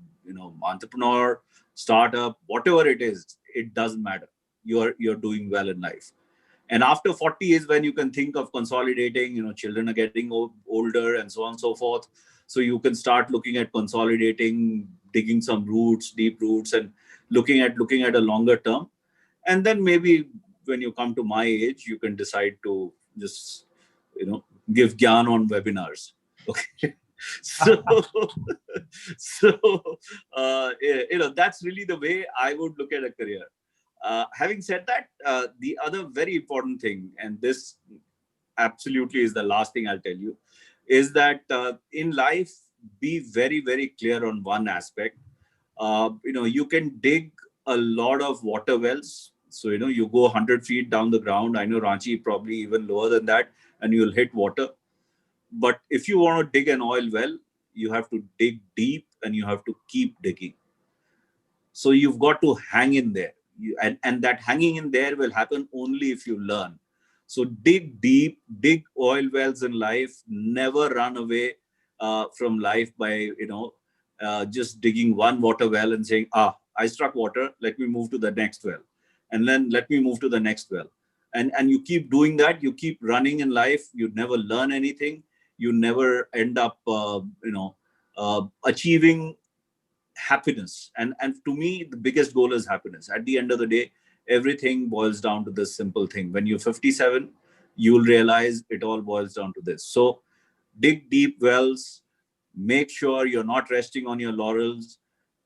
entrepreneur, startup, whatever it is, it doesn't matter. You're doing well in life. And after 40 is when you can think of consolidating. Children are getting older and so on and so forth. So you can start looking at consolidating, digging some roots, deep roots, and looking at a longer term. And then maybe when you come to my age, you can decide to just, give gyan on webinars. Okay. That's really the way I would look at a career. Having said that, the other very important thing, and this absolutely is the last thing I'll tell you, is that in life, be very, very clear on one aspect. You can dig a lot of water wells, So, you go 100 feet down the ground. I know Ranchi probably even lower than that, and you'll hit water. But if you want to dig an oil well, you have to dig deep and you have to keep digging. So you've got to hang in there. And that hanging in there will happen only if you learn. So dig deep, dig oil wells in life, never run away from life by, just digging one water well and saying, I struck water, let me move to the next well. And then let me move to the next well. And you keep doing that, you keep running in life, you never learn anything, you never end up, achieving happiness. And to me, the biggest goal is happiness. At the end of the day, everything boils down to this simple thing. When you're 57, you'll realize it all boils down to this. So dig deep wells, make sure you're not resting on your laurels,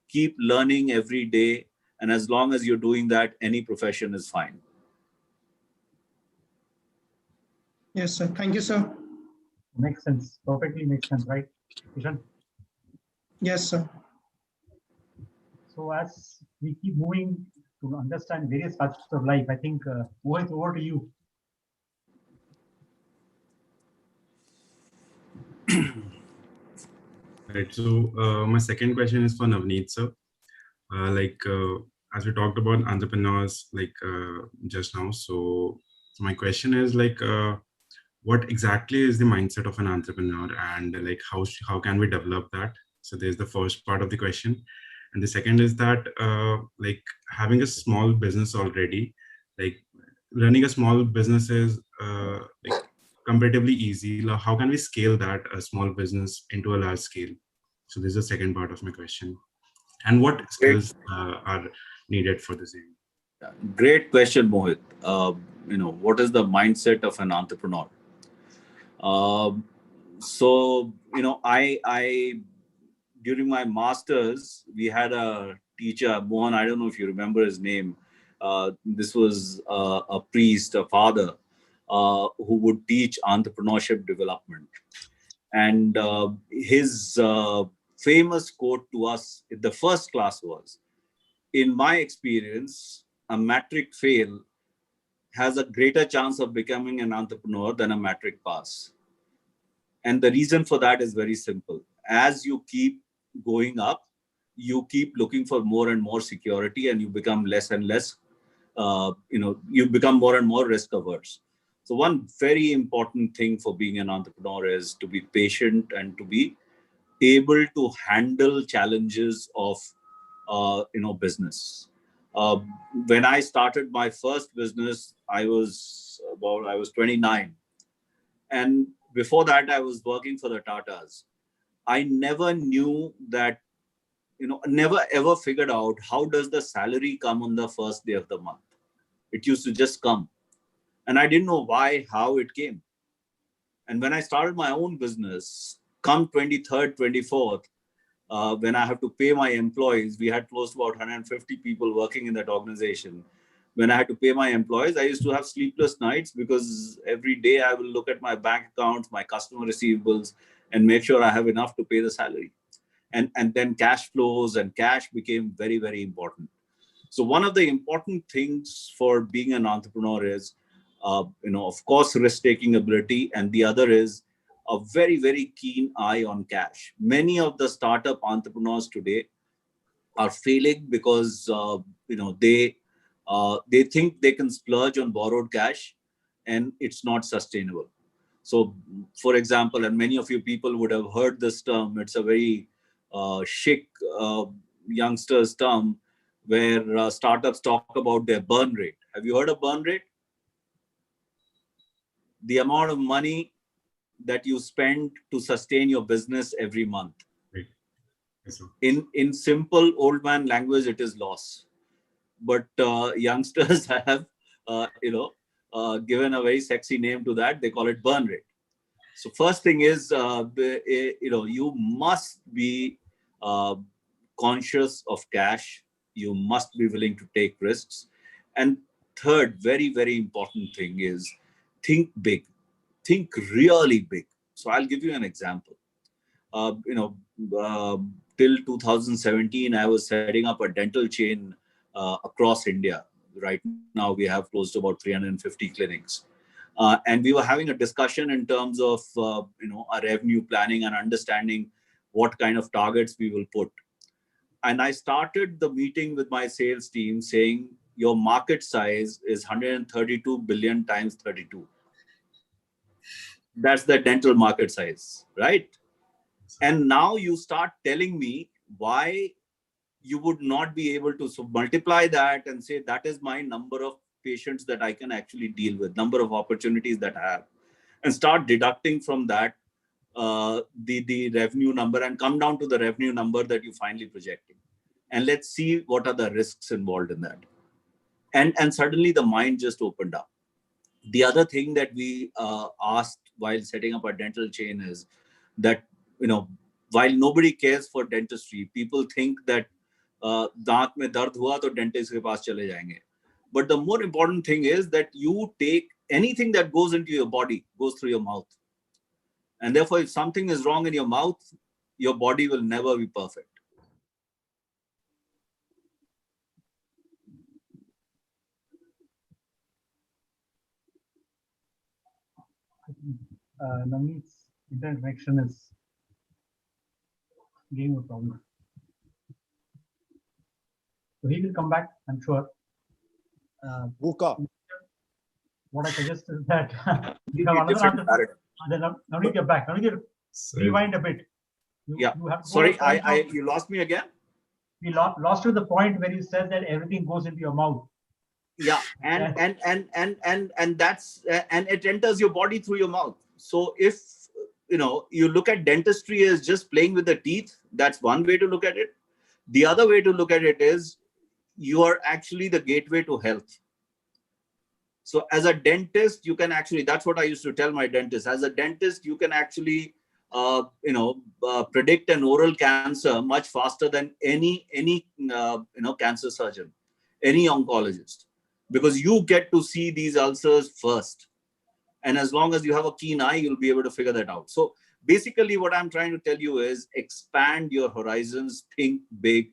keep learning every day. And as long as you're doing that, any profession is fine. Yes, sir. Thank you, sir. Makes sense. Perfectly makes sense, right, Kishan? Yes, sir. So as we keep moving to understand various facets of life, I think Mohit, over to you. Right. So my second question is for Navneet, sir. As we talked about entrepreneurs just now, so my question is what exactly is the mindset of an entrepreneur, and how can we develop that? So there's the first part of the question, and the second is that having a small business already, running a small business is comparatively easy. How can we scale that a small business into a large scale? So this is the second part of my question. And what skills are needed for the same? Great question, Mohit. What is the mindset of an entrepreneur? I during my masters, we had a teacher, Mohan. I don't know if you remember his name. This was a priest, a father, who would teach entrepreneurship development. And his famous quote to us in the first class was, in my experience, a matric fail has a greater chance of becoming an entrepreneur than a matric pass. And the reason for that is very simple. As you keep going up, you keep looking for more and more security, and you become less and less, you become more and more risk averse. So one very important thing for being an entrepreneur is to be patient and to be able to handle challenges of business. When I started my first business, I was 29, and before that I was working for the Tatas. I never knew that, never ever figured out how does the salary come on the first day of the month. It used to just come, and I didn't know why, how it came. And when I started my own business, come 23rd, 24th, when I have to pay my employees, we had close to about 150 people working in that organization. When I had to pay my employees, I used to have sleepless nights because every day I will look at my bank accounts, my customer receivables, and make sure I have enough to pay the salary. And then cash flows and cash became very, very important. So one of the important things for being an entrepreneur is, of course, risk-taking ability, and the other is a very, very keen eye on cash. Many of the startup entrepreneurs today are failing because they think they can splurge on borrowed cash, and it's not sustainable. So, for example, and many of you people would have heard this term. It's a very chic youngsters term where startups talk about their burn rate. Have you heard of burn rate? The amount of money that you spend to sustain your business every month. Right. Yes, In simple old man language, it is loss. But youngsters have, given a very sexy name to that. They call it burn rate. So first thing is, you must be conscious of cash. You must be willing to take risks. And third, very, very important thing is think big. Think really big. So I'll give you an example. Uh, you know, till 2017, I was setting up a dental chain across India. Right now, we have close to about 350 clinics. And we were having a discussion in terms of our revenue planning and understanding what kind of targets we will put. And I started the meeting with my sales team saying, your market size is 132 billion times 32. That's the dental market size, right? And now you start telling me why you would not be able to multiply that and say that is my number of patients that I can actually deal with, number of opportunities that I have, and start deducting from that the revenue number and come down to the revenue number that you finally projecting. And let's see what are the risks involved in that. And suddenly the mind just opened up. The other thing that we asked while setting up our dental chain is that, while nobody cares for dentistry, people think that दांत में दर्द हुआ तो dentist के पास चले जाएंगे. But the more important thing is that you take anything that goes into your body, goes through your mouth. And therefore, if something is wrong in your mouth, your body will never be perfect. Navneet's internet connection is giving a problem. So he will come back, I'm sure. VUCA. What I suggest is that you have another answer. Navneet, you're back. Navneet, rewind a bit. You have Sorry, you lost me again? We lost you the point where you said that everything goes into your mouth. Yeah, and that's and it enters your body through your mouth. So if you look at dentistry as just playing with the teeth, that's one way to look at it. The other way to look at it is you are actually the gateway to health. So as a dentist, you can actually, that's what I used to tell my dentist. As a dentist, you can actually predict an oral cancer much faster than any cancer surgeon, any oncologist, because you get to see these ulcers first. And as long as you have a keen eye, you'll be able to figure that out. So basically what I'm trying to tell you is expand your horizons, think big,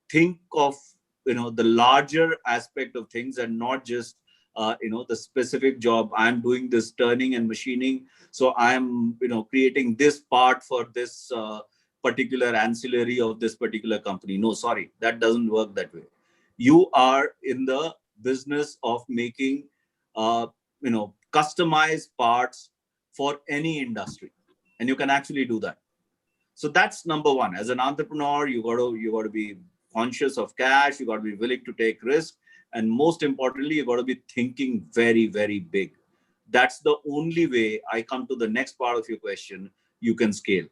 think of, the larger aspect of things and not just, the specific job. I'm doing this turning and machining. So I'm, creating this part for this particular ancillary of this particular company. No, sorry, that doesn't work that way. You are in the business of making, customized parts for any industry, and you can actually do that. So that's number one. As an entrepreneur, you got to be conscious of cash. You got to be willing to take risk, and most importantly, you got to be thinking very, very big. That's the only way. I come to the next part of your question. You can scale.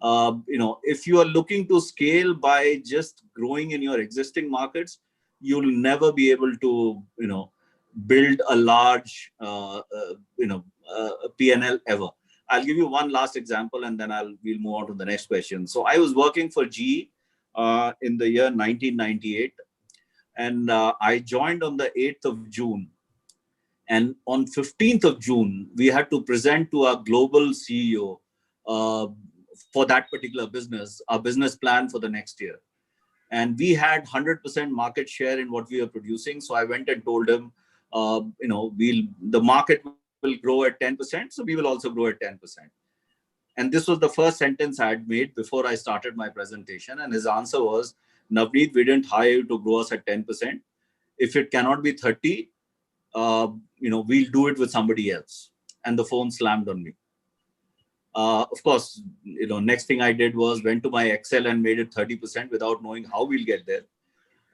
If you are looking to scale by just growing in your existing markets, you'll never be able to, build a large, P&L ever. I'll give you one last example, and then we'll move on to the next question. So I was working for GE in the year 1998, and I joined on the 8th of June. And on 15th of June, we had to present to our global CEO for that particular business, our business plan for the next year. And we had 100% market share in what we were producing. So I went and told him, the market will grow at 10%, so we will also grow at 10%. And this was the first sentence I had made before I started my presentation. And his answer was, Navneet, we didn't hire you to grow us at 10%. If it cannot be 30, we'll do it with somebody else. And the phone slammed on me. Of course, next thing I did was went to my Excel and made it 30% without knowing how we'll get there.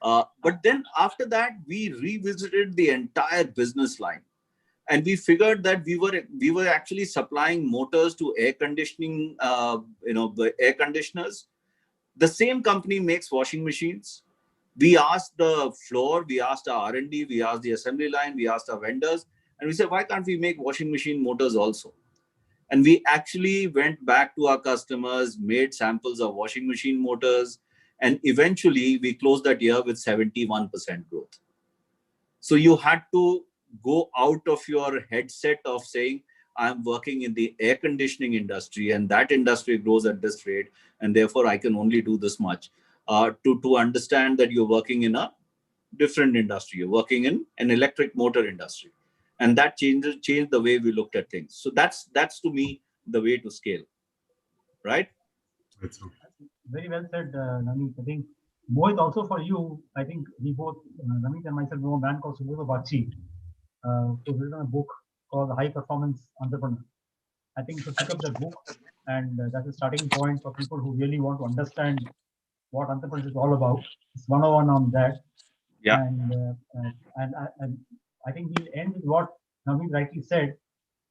But then after that, we revisited the entire business line. And we figured that we were actually supplying motors to air conditioning, the air conditioners. The same company makes washing machines. We asked the floor, we asked our R&D, we asked the assembly line, we asked our vendors, and we said, why can't we make washing machine motors also? And we actually went back to our customers, made samples of washing machine motors, and eventually we closed that year with 71% growth. So you had to go out of your headset of saying, I'm working in the air conditioning industry and that industry grows at this rate, and therefore I can only do this much, to understand that you're working in a different industry. You're working in an electric motor industry. And that changed the way we looked at things. So that's to me the way to scale, right? That's all. Very well said, Namit. I think Mohit, also for you, I think we both, Namit and myself, know a man called Subodh Bachi, who's written a book called The High Performance Entrepreneur. I think you should pick up that book, and that's a starting point for people who really want to understand what entrepreneurship is all about. It's 101 on that. Yeah. And I think we'll end with what Naveen rightly said.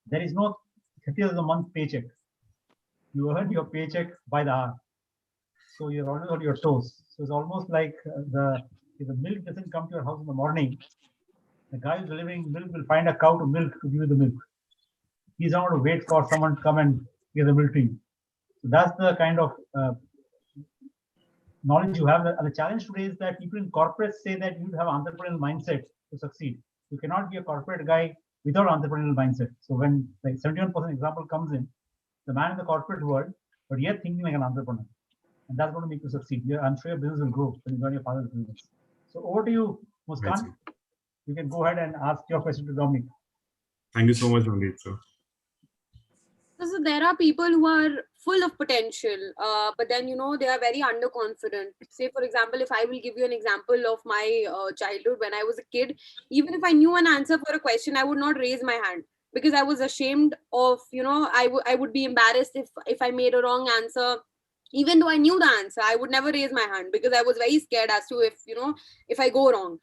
There is no 30th of the month paycheck. You earn your paycheck by the hour. So you're always on your toes. So it's almost like if the milk doesn't come to your house in the morning, the guy who's delivering milk will find a cow to milk to give you the milk. He's not going to wait for someone to come and give the milk to you. So that's the kind of knowledge you have. The challenge today is that people in corporates say that you have an entrepreneurial mindset to succeed. You cannot be a corporate guy without entrepreneurial mindset. So when like 71% example comes in, the man in the corporate world, but yet thinking like an entrepreneur. And that's going to make you succeed. I'm sure your business will grow when you join your father's business. So over to you, Muskan. You can go ahead and ask your question to Dominic. Thank you so much, Nandit, sir. So there are people who are full of potential, but then, you know, they are very underconfident. Say, for example, if I will give you an example of my childhood when I was a kid, even if I knew an answer for a question, I would not raise my hand because I was ashamed of, you know, I would be embarrassed if I made a wrong answer. Even though I knew the answer, I would never raise my hand because I was very scared as to if I go wrong.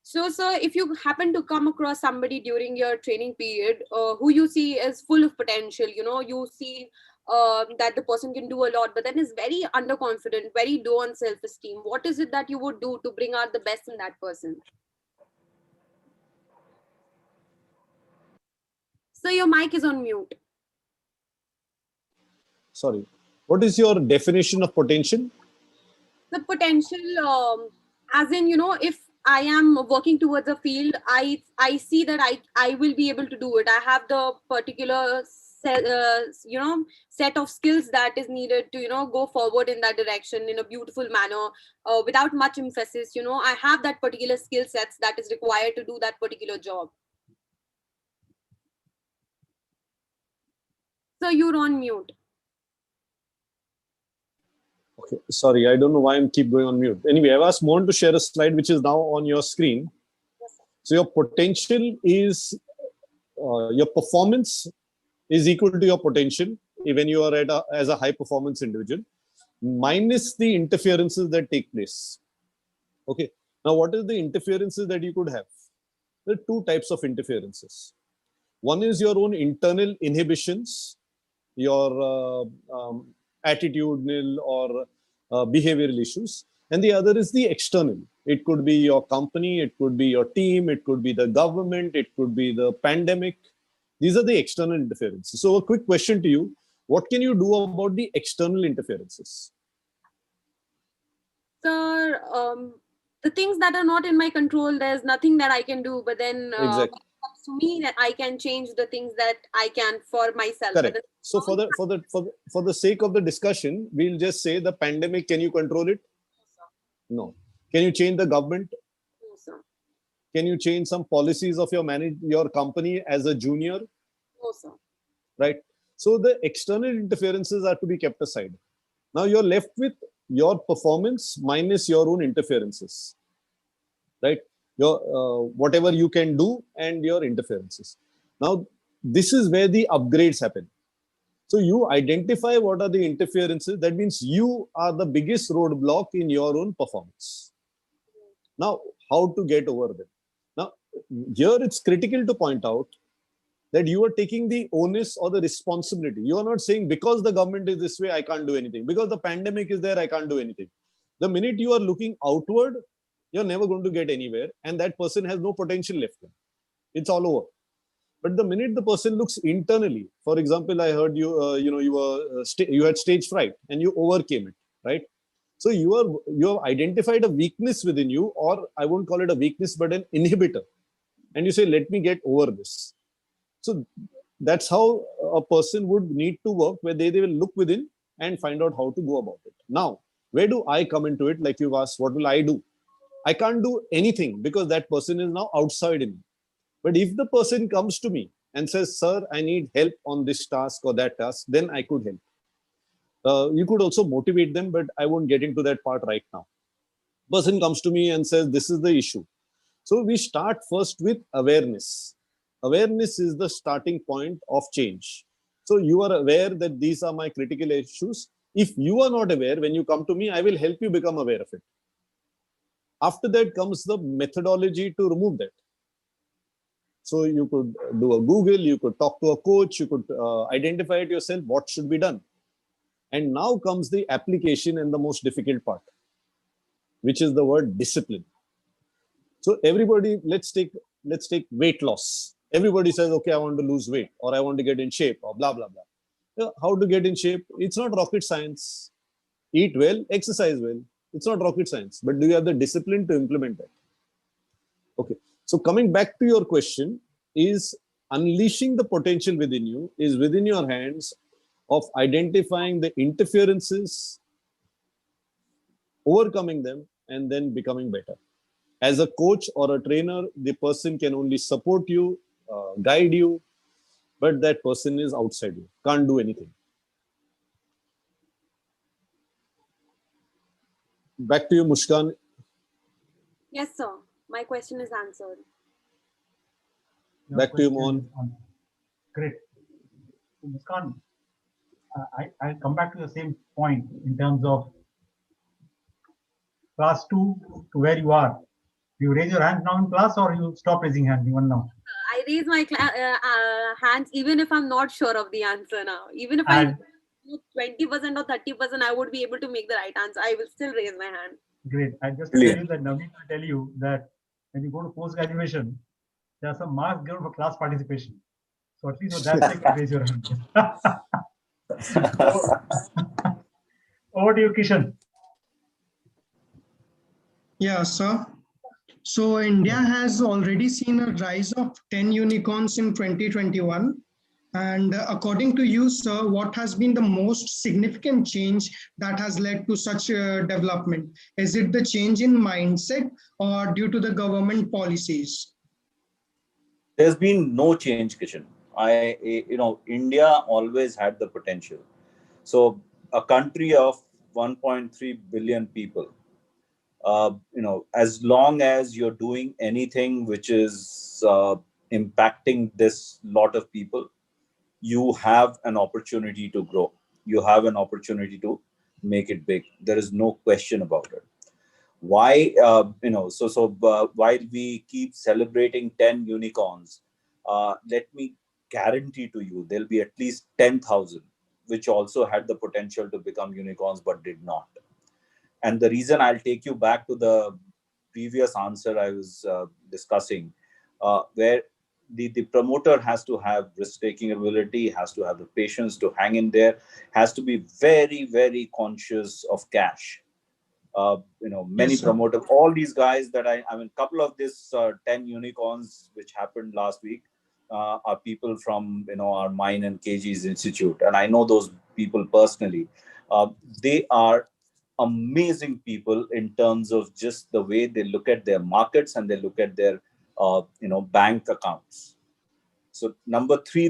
So, if you happen to come across somebody during your training period who you see is full of potential, you know, you see that the person can do a lot, but then is very underconfident, very low on self-esteem, what is it that you would do to bring out the best in that person? So your mic is on mute. Sorry. What is your definition of potential? The potential, as in, you know, if I am working towards a field, I see that I will be able to do it. I have the particular set of skills that is needed to, you know, go forward in that direction in a beautiful manner, without much emphasis. You know, I have that particular skill sets that is required to do that particular job. So you're on mute. Okay, sorry, I don't know why I'm keep going on mute. Anyway, I've asked Mohan to share a slide which is now on your screen. So your potential is, your performance is equal to your potential when you are as a high performance individual, minus the interferences that take place. Okay, now what is the interferences that you could have? There are two types of interferences. One is your own internal inhibitions, your attitudinal or behavioral issues, and the other is the external. It could be your company, it could be your team, it could be the government, it could be the pandemic. These are the external interferences. So a quick question to you, what can you do about the external interferences? Sir, the things that are not in my control, there's nothing that I can do, but then Exactly. to me that I can change the things that I can for myself. Correct. So for the sake of the discussion, we'll just say the pandemic, can you control it? No. Can you change the government? No, sir. Can you change some policies of your company as a junior? No, sir. Right. So the external interferences are to be kept aside. Now you're left with your performance minus your own interferences. Right. Your whatever you can do and your interferences. Now this is where the upgrades happen. So you identify what are the interferences. That means you are the biggest roadblock in your own performance. Now, how to get over them? Now, here it's critical to point out that you are taking the onus or the responsibility. You are not saying because the government is this way, I can't do anything. Because the pandemic is there, I can't do anything. The minute you are looking outward, you're never going to get anywhere. And that person has no potential left. It's all over. But the minute the person looks internally, for example, I heard you, you had stage fright and you overcame it, right? So you have identified a weakness within you, or I won't call it a weakness, but an inhibitor. And you say, let me get over this. So that's how a person would need to work, where they will look within and find out how to go about it. Now, where do I come into it? Like you've asked, what will I do? I can't do anything because that person is now outside me. But if the person comes to me and says, sir, I need help on this task or that task, then I could help. You could also motivate them, but I won't get into that part right now. Person comes to me and says, this is the issue. So we start first with awareness. Awareness is the starting point of change. So you are aware that these are my critical issues. If you are not aware, when you come to me, I will help you become aware of it. After that comes the methodology to remove that. So you could do a Google, you could talk to a coach, you could identify it yourself, what should be done. And now comes the application and the most difficult part, which is the word discipline. So everybody, let's take weight loss. Everybody says, okay, I want to lose weight, or I want to get in shape, or blah, blah, blah. How to get in shape? It's not rocket science. Eat well, exercise well. It's not rocket science. But do you have the discipline to implement that? Okay. So coming back to your question, is unleashing the potential within you is within your hands of identifying the interferences, overcoming them, and then becoming better. As a coach or a trainer, the person can only support you, guide you, but that person is outside you, can't do anything. Back to you, Mushkan. Yes, sir. My question is answered. Back to you, Mohan. Great. Muskan, I'll come back to the same point in terms of class 2 to where you are. You raise your hand now in class, or you stop raising hand even now? I raise my hands even if I'm not sure of the answer now. Even if I 20% or 30%, I would be able to make the right answer. I will still raise my hand. Great. I just tell you that Navneet will tell you that when you go to post-graduation, there are some marks given for class participation. So at least for that sake, you raise your hand. Over to you, Kishan. Yeah, sir. So India has already seen a rise of 10 unicorns in 2021. And according to you, sir, what has been the most significant change that has led to such development? Is it the change in mindset or due to the government policies? There's been no change, Kishan. India always had the potential. So a country of 1.3 billion people, as long as you're doing anything which is impacting this lot of people, you have an opportunity to grow. You have an opportunity to make it big. There is no question about it. Why, while we keep celebrating 10 unicorns, let me guarantee to you, there'll be at least 10,000 which also had the potential to become unicorns but did not. And the reason, I'll take you back to the previous answer I was discussing, where the promoter has to have risk-taking ability, has to have the patience to hang in there, has to be very, very conscious of cash. Many promoters, all these guys that couple of this 10 unicorns which happened last week are people from, our Mine and KG's Institute. And I know those people personally. They are amazing people in terms of just the way they look at their markets and they look at their, bank accounts. So number 3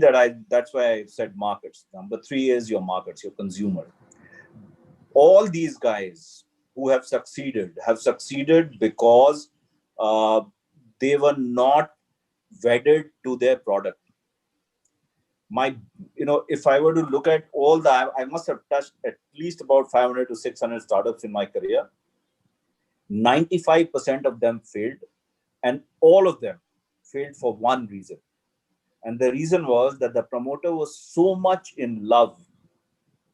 that's why I said markets. Number 3 is your markets, your consumer. All these guys who have succeeded because they were not wedded to their product. If I were to look at all I must have touched at least about 500 to 600 startups in my career. 95% of them failed, and all of them failed for one reason. And the reason was that the promoter was so much in love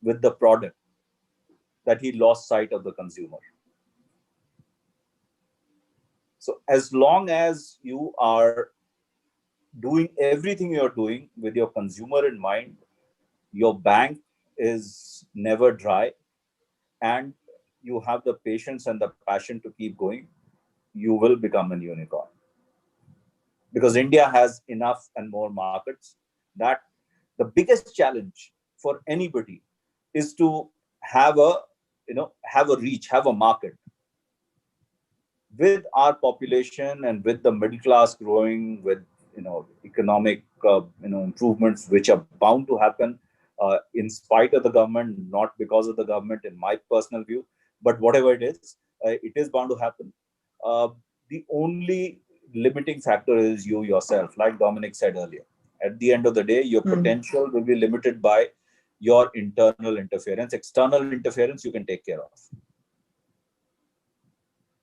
with the product that he lost sight of the consumer. So as long as you are doing everything you're doing with your consumer in mind, your bank is never dry, and you have the patience and the passion to keep going, you will become a unicorn. Because India has enough and more markets that the biggest challenge for anybody is to have a reach, have a market. with our population and with the middle class growing, with economic improvements which are bound to happen in spite of the government, not because of the government, in my personal view, but whatever it is bound to happen. Uh, the only limiting factor is you yourself, like Dominic said earlier. At the end of the day, your potential will be limited by your internal interference. External interference you can take care of.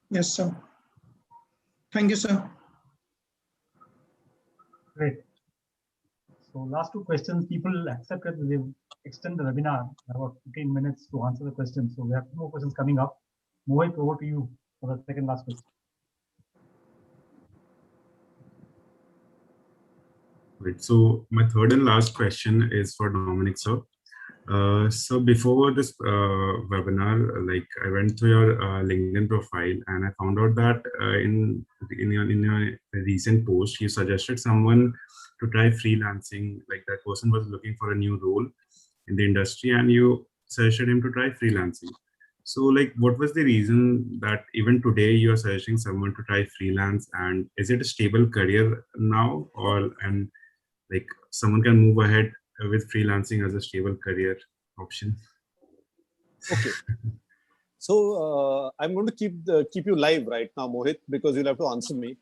Yes, sir. Thank you, sir. Great. So last two questions, people accepted. We'll extend the webinar about 15 minutes to answer the questions. So we have two more questions coming up. Mohit, over to you for the second last question. Right. So my third and last question is for Dominic, sir. So before this webinar, like I went through your LinkedIn profile and I found out that in your recent post, you suggested someone to try freelancing. Like that person was looking for a new role in the industry, and you suggested him to try freelancing. So, like, what was the reason that even today you are suggesting someone to try freelance? And is it a stable career now, or and like someone can move ahead with freelancing as a stable career option? Okay. So I'm going to keep you live right now, Mohit, because you'll have to answer me.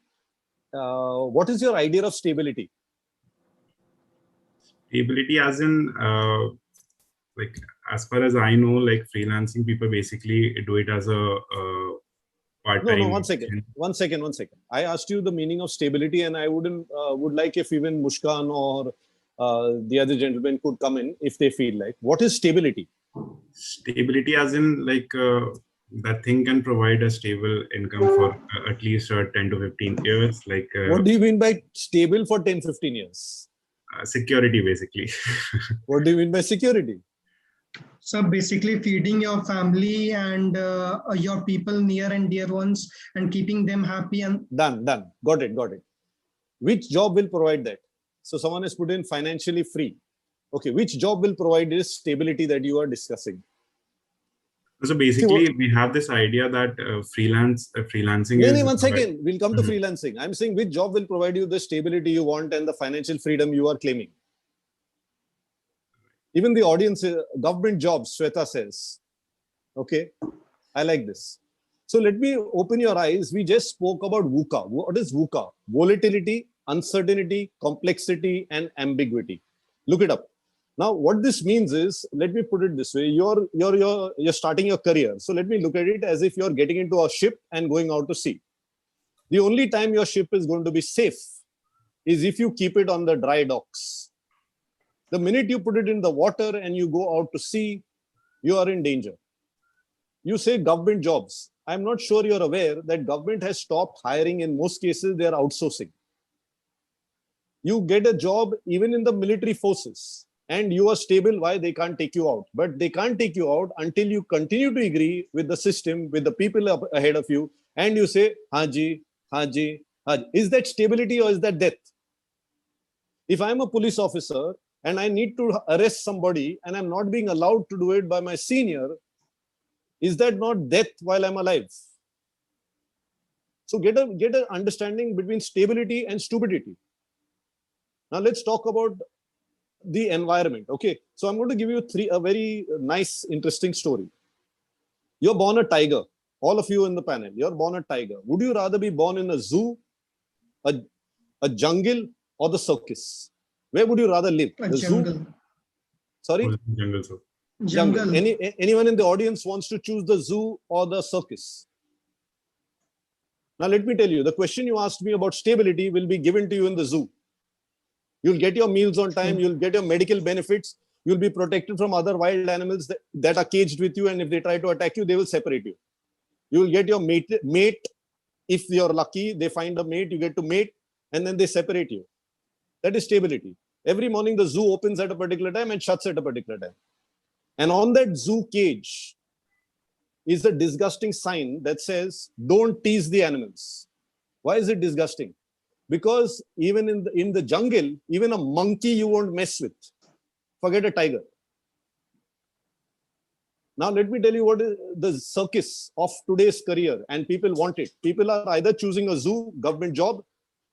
What is your idea of stability? Stability as in, like, as far as I know, like freelancing people basically do it as a part-time. No, one second. I asked you the meaning of stability, and I would like if even Mushkan or the other gentlemen could come in if they feel like. What is stability? Stability as in like that thing can provide a stable income for at least 10 to 15 years. Like what do you mean by stable for 10, 15 years? Security, basically. What do you mean by security? So basically feeding your family and your people near and dear ones and keeping them happy. And Done. Got it. Which job will provide that? So someone has put in financially free. Okay, which job will provide this stability that you are discussing? So basically, we have this idea that freelancing is... One second. We'll come to freelancing. I'm saying which job will provide you the stability you want and the financial freedom you are claiming. Even the audience, government jobs, Shweta says. Okay, I like this. So let me open your eyes. We just spoke about VUCA. What is VUCA? Volatility, uncertainty, complexity, and ambiguity. Look it up. Now, what this means is, let me put it this way: you're starting your career. So let me look at it as if you're getting into a ship and going out to sea. The only time your ship is going to be safe is if you keep it on the dry docks. The minute you put it in the water and you go out to sea, you are in danger. You say government jobs. I'm not sure you're aware that government has stopped hiring. In most cases, they are outsourcing. You get a job even in the military forces and you are stable. Why? They can't take you out. But they can't take you out until you continue to agree with the system, with the people up ahead of you, and you say, Haji, Haji, Haji. Is that stability or is that death? If I'm a police officer and I need to arrest somebody and I'm not being allowed to do it by my senior, is that not death while I'm alive? So get an understanding between stability and stupidity. Now let's talk about the environment. Okay, so I'm going to give you a very nice, interesting story. You're born a tiger. All of you in the panel, you're born a tiger. Would you rather be born in a zoo, a jungle, or the circus? Where would you rather live? The jungle. Zoo? Sorry? Jungle, sir. Jungle. Anyone in the audience wants to choose the zoo or the circus? Now let me tell you, the question you asked me about stability will be given to you in the zoo. You'll get your meals on time, you'll get your medical benefits, you'll be protected from other wild animals that are caged with you, and if they try to attack you, they will separate you. You will get your mate. If you're lucky, they find a mate, you get to mate, and then they separate you. That is stability. Every morning the zoo opens at a particular time and shuts at a particular time. And on that zoo cage is a disgusting sign that says, don't tease the animals. Why is it disgusting? Because even in the jungle, even a monkey you won't mess with. Forget a tiger. Now, let me tell you what is the circus of today's career, and people want it. People are either choosing a zoo, government job,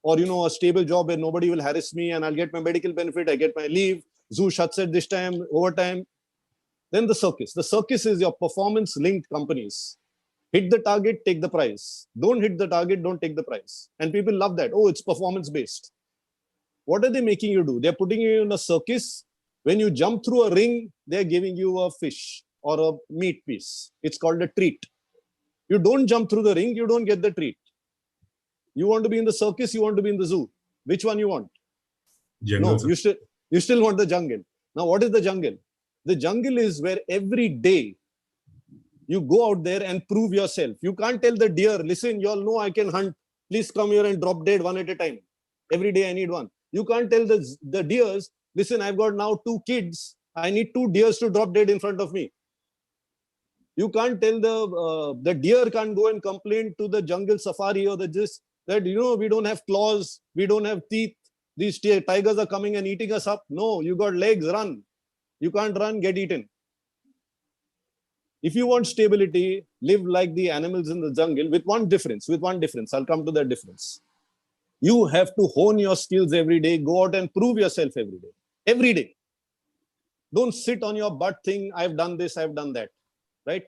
or a stable job where nobody will harass me and I'll get my medical benefit, I get my leave, zoo shuts at this time, overtime. Then the circus. The circus is your performance-linked companies. Hit the target, take the prize. Don't hit the target, don't take the prize. And people love that. Oh, it's performance-based. What are they making you do? They're putting you in a circus. When you jump through a ring, they're giving you a fish or a meat piece. It's called a treat. You don't jump through the ring, you don't get the treat. You want to be in the circus, you want to be in the zoo. Which one you want? Jungle. No, you still want the jungle. Now, what is the jungle? The jungle is where every day you go out there and prove yourself. You can't tell the deer, listen, you all know I can hunt. Please come here and drop dead one at a time. Every day I need one. You can't tell the deers, listen, I've got now 2 kids. I need 2 deers to drop dead in front of me. You can't tell the deer can't go and complain to the jungle safari or that we don't have claws, we don't have teeth. These tigers are coming and eating us up. No, you got legs, run. You can't run, get eaten. If you want stability, live like the animals in the jungle with one difference. I'll come to that difference. You have to hone your skills every day. Go out and prove yourself every day. Every day. Don't sit on your butt thing, I've done this, I've done that. Right?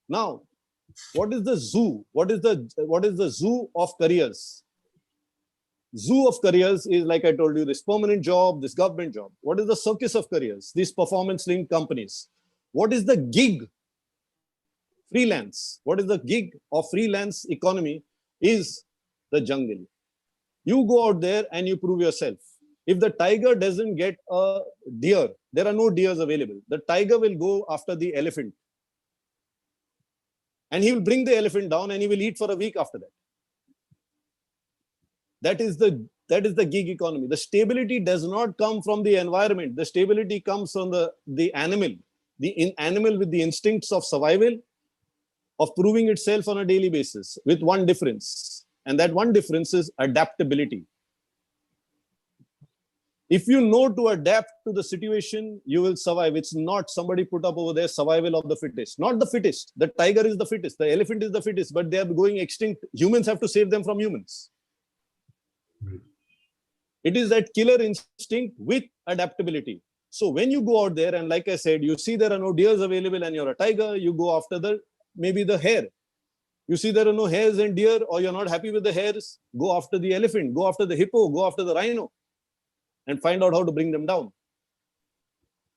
Now, what is the zoo? What is the zoo of careers? Zoo of careers is, like I told you, this permanent job, this government job. What is the circus of careers? These performance-linked companies. What is the gig? Freelance. What is the gig of freelance economy? Is the jungle. You go out there and you prove yourself. If the tiger doesn't get a deer, there are no deers available. The tiger will go after the elephant. And he will bring the elephant down and he will eat for a week after that. That is the gig economy. The stability does not come from the environment. The stability comes from the animal. The animal with the instincts of survival, of proving itself on a daily basis, with one difference. And that one difference is adaptability. If you know to adapt to the situation, you will survive. It's not somebody put up over there, survival of the fittest. Not the fittest. The tiger is the fittest. The elephant is the fittest, but they are going extinct. Humans have to save them from humans. It is that killer instinct with adaptability. So when you go out there and, like I said, you see there are no deers available and you're a tiger, you go after maybe the hare. You see there are no hares and deer, or you're not happy with the hares, go after the elephant, go after the hippo, go after the rhino, and find out how to bring them down.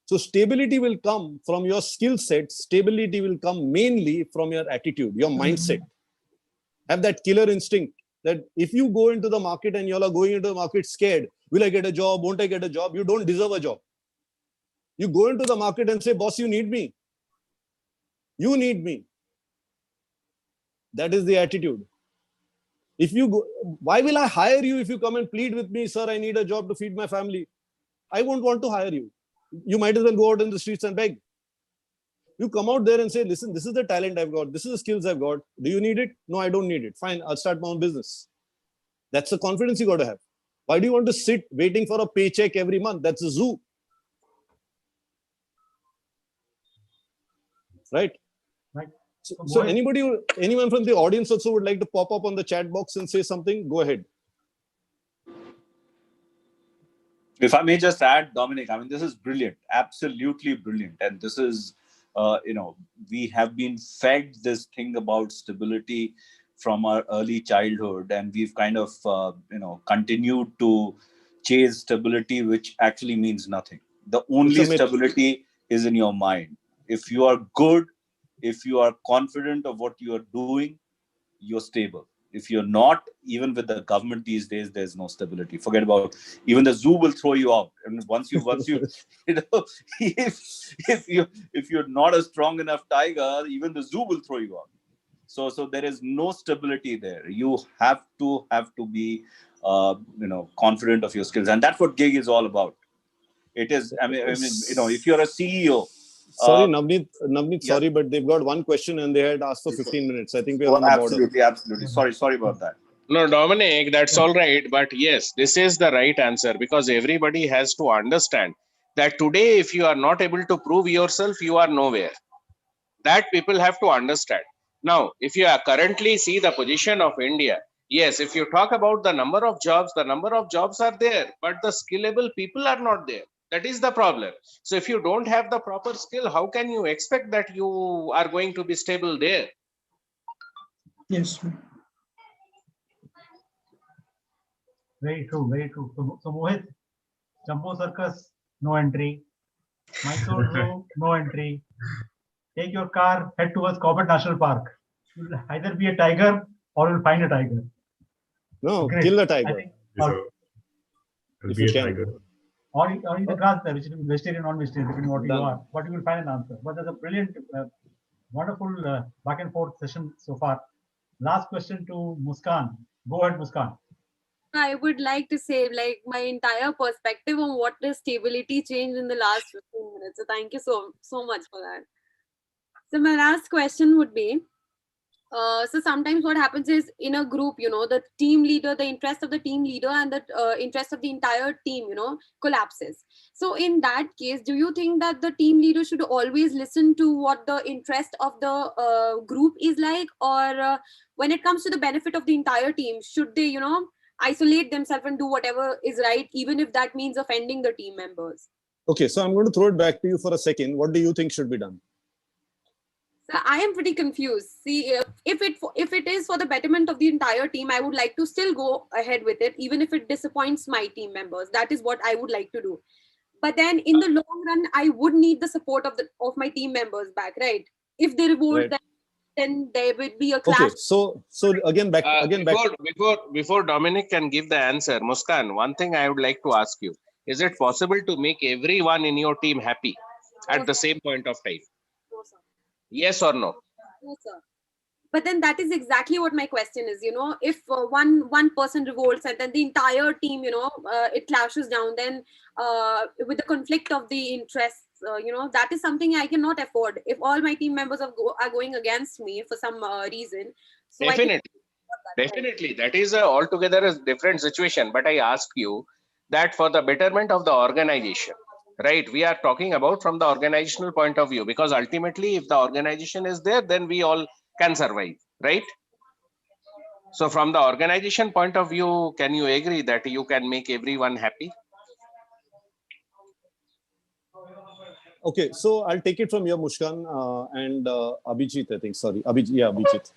So stability will come from your skill set. Stability will come mainly from your attitude, your mindset. Have that killer instinct that if you go into the market and you all are going into the market scared, will I get a job? Won't I get a job? You don't deserve a job. You go into the market and say, boss, you need me. You need me. That is the attitude. If you go, why will I hire you if you come and plead with me, sir, I need a job to feed my family? I won't want to hire you. You might as well go out in the streets and beg. You come out there and say, listen, this is the talent I've got. This is the skills I've got. Do you need it? No, I don't need it. Fine, I'll start my own business. That's the confidence you got to have. Why do you want to sit waiting for a paycheck every month? That's a zoo. Right? Right. So anyone from the audience also would like to pop up on the chat box and say something? Go ahead. If I may just add, Dominic, I mean, this is brilliant, absolutely brilliant. And this is, we have been fed this thing about stability from our early childhood, and we've kind of, continued to chase stability, which actually means nothing. The only stability is in your mind. If you are good, if you are confident of what you are doing, you're stable. If you're not, even with the government these days, there's no stability. Forget about, even the zoo will throw you out. And once you, if you're not a strong enough tiger, even the zoo will throw you out. So there is no stability there. You have to be, confident of your skills, and that's what gig is all about. It is. I mean, if you're a CEO. Sorry, Navneet, yeah. Sorry, but they've got one question and they had asked for 15 minutes. I think we're on the border. Absolutely. Sorry about that. No, Dominic, that's all right. But yes, this is the right answer, because everybody has to understand that today, if you are not able to prove yourself, you are nowhere. That people have to understand. Now, if you are currently see the position of India, yes, if you talk about the number of jobs are there, but the skillable people are not there. That is the problem. So if you don't have the proper skill, how can you expect that you are going to be stable there? Yes. Very true, very true. So Mohit, Jumbo Circus, no entry. Mysore Zoo, no entry. Take your car, head towards Corbett National Park. You'll either be a tiger or you'll find a tiger. No, Great. kill a I tiger. think, So, or, I'll If be you a can. tiger. or eat the grass there, which is vegetarian, non-vegetarian, depending on what you Done. are. But you will find an answer. But there's a brilliant, wonderful back and forth session so far. Last question to Muskan. Go ahead, Muskan. I would like to say, like, my entire perspective on what does stability changed in the last 15 minutes. So thank you so much for that. So my last question would be, so sometimes what happens is in a group, the team leader, the interest of the team leader and the interest of the entire team, collapses. So in that case, do you think that the team leader should always listen to what the interest of the group is like, or when it comes to the benefit of the entire team, should they, isolate themselves and do whatever is right, even if that means offending the team members? Okay, so I'm going to throw it back to you for a second. What do you think should be done? So I am pretty confused. See, if it is for the betterment of the entire team, I would like to still go ahead with it, even if it disappoints my team members. That is what I would like to do. But then, in the long run, I would need the support of my team members back, right? If they revolt, Right. then there would be a clash. Okay, so again back Before Dominic can give the answer, Muskan, one thing I would like to ask you: is it possible to make everyone in your team happy at the same point of time? No, sir. Yes or no? No, sir. But then that is exactly what my question is. If one person revolts and then the entire team, it clashes down, then with the conflict of the interests, that is something I cannot afford. If all my team members are going against me for some reason, so Definitely, that is altogether a different situation. But I ask you that for the betterment of the organization, right? We are talking about from the organizational point of view, because ultimately, if the organization is there, then we all can survive, right? So from the organization point of view, can you agree that you can make everyone happy? Okay, so I'll take it from here, Mushkan and Abhijit, I think. Sorry, Abhijit.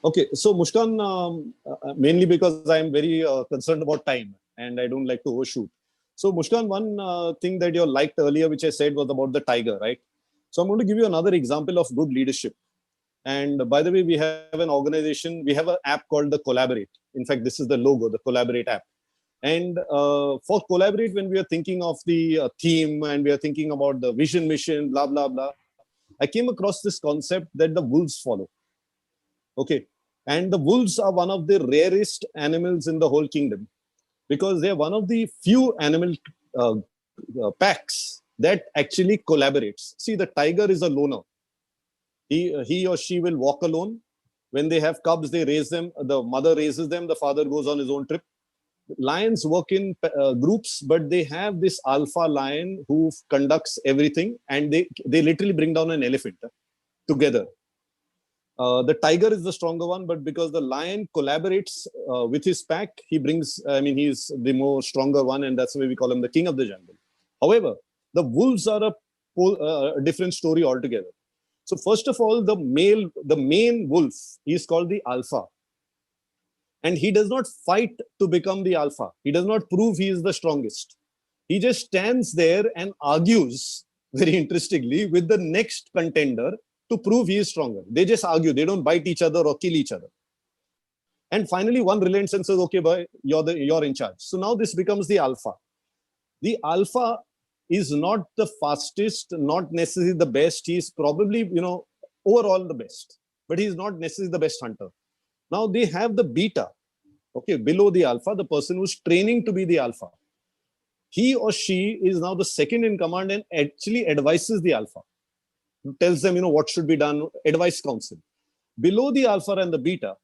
Okay, so Mushkan, mainly because I'm very concerned about time and I don't like to overshoot. So Mushkan, one thing that you liked earlier, which I said was about the tiger, right? So I'm going to give you another example of good leadership. And by the way, we have an organization, we have an app called the Collaborate. In fact, this is the logo, the Collaborate app. And for Collaborate, when we are thinking of the theme and we are thinking about the vision, mission, blah, blah, blah, I came across this concept that the wolves follow. Okay. And the wolves are one of the rarest animals in the whole kingdom because they're one of the few animal packs that actually collaborates. See, the tiger is a loner. He or she will walk alone. When they have cubs, they raise them. The mother raises them. The father goes on his own trip. Lions work in groups, but they have this alpha lion who conducts everything, and they literally bring down an elephant together. The tiger is the stronger one, but because the lion collaborates with his pack, he's the more stronger one, and that's why we call him the king of the jungle. However, the wolves are a different story altogether. So first of all, the main wolf is called the alpha. And he does not fight to become the alpha. He does not prove he is the strongest. He just stands there and argues, very interestingly, with the next contender to prove he is stronger. They just argue. They don't bite each other or kill each other. And finally, one relents and says, okay, boy, you're in charge. So now this becomes the alpha. The alpha is not the fastest, not necessarily the best. He's probably, overall the best. But he's not necessarily the best hunter. Now they have the beta, okay, below the alpha, the person who's training to be the alpha. He or she is now the second in command and actually advises the alpha, tells them, what should be done, advice council. Below the alpha and the beta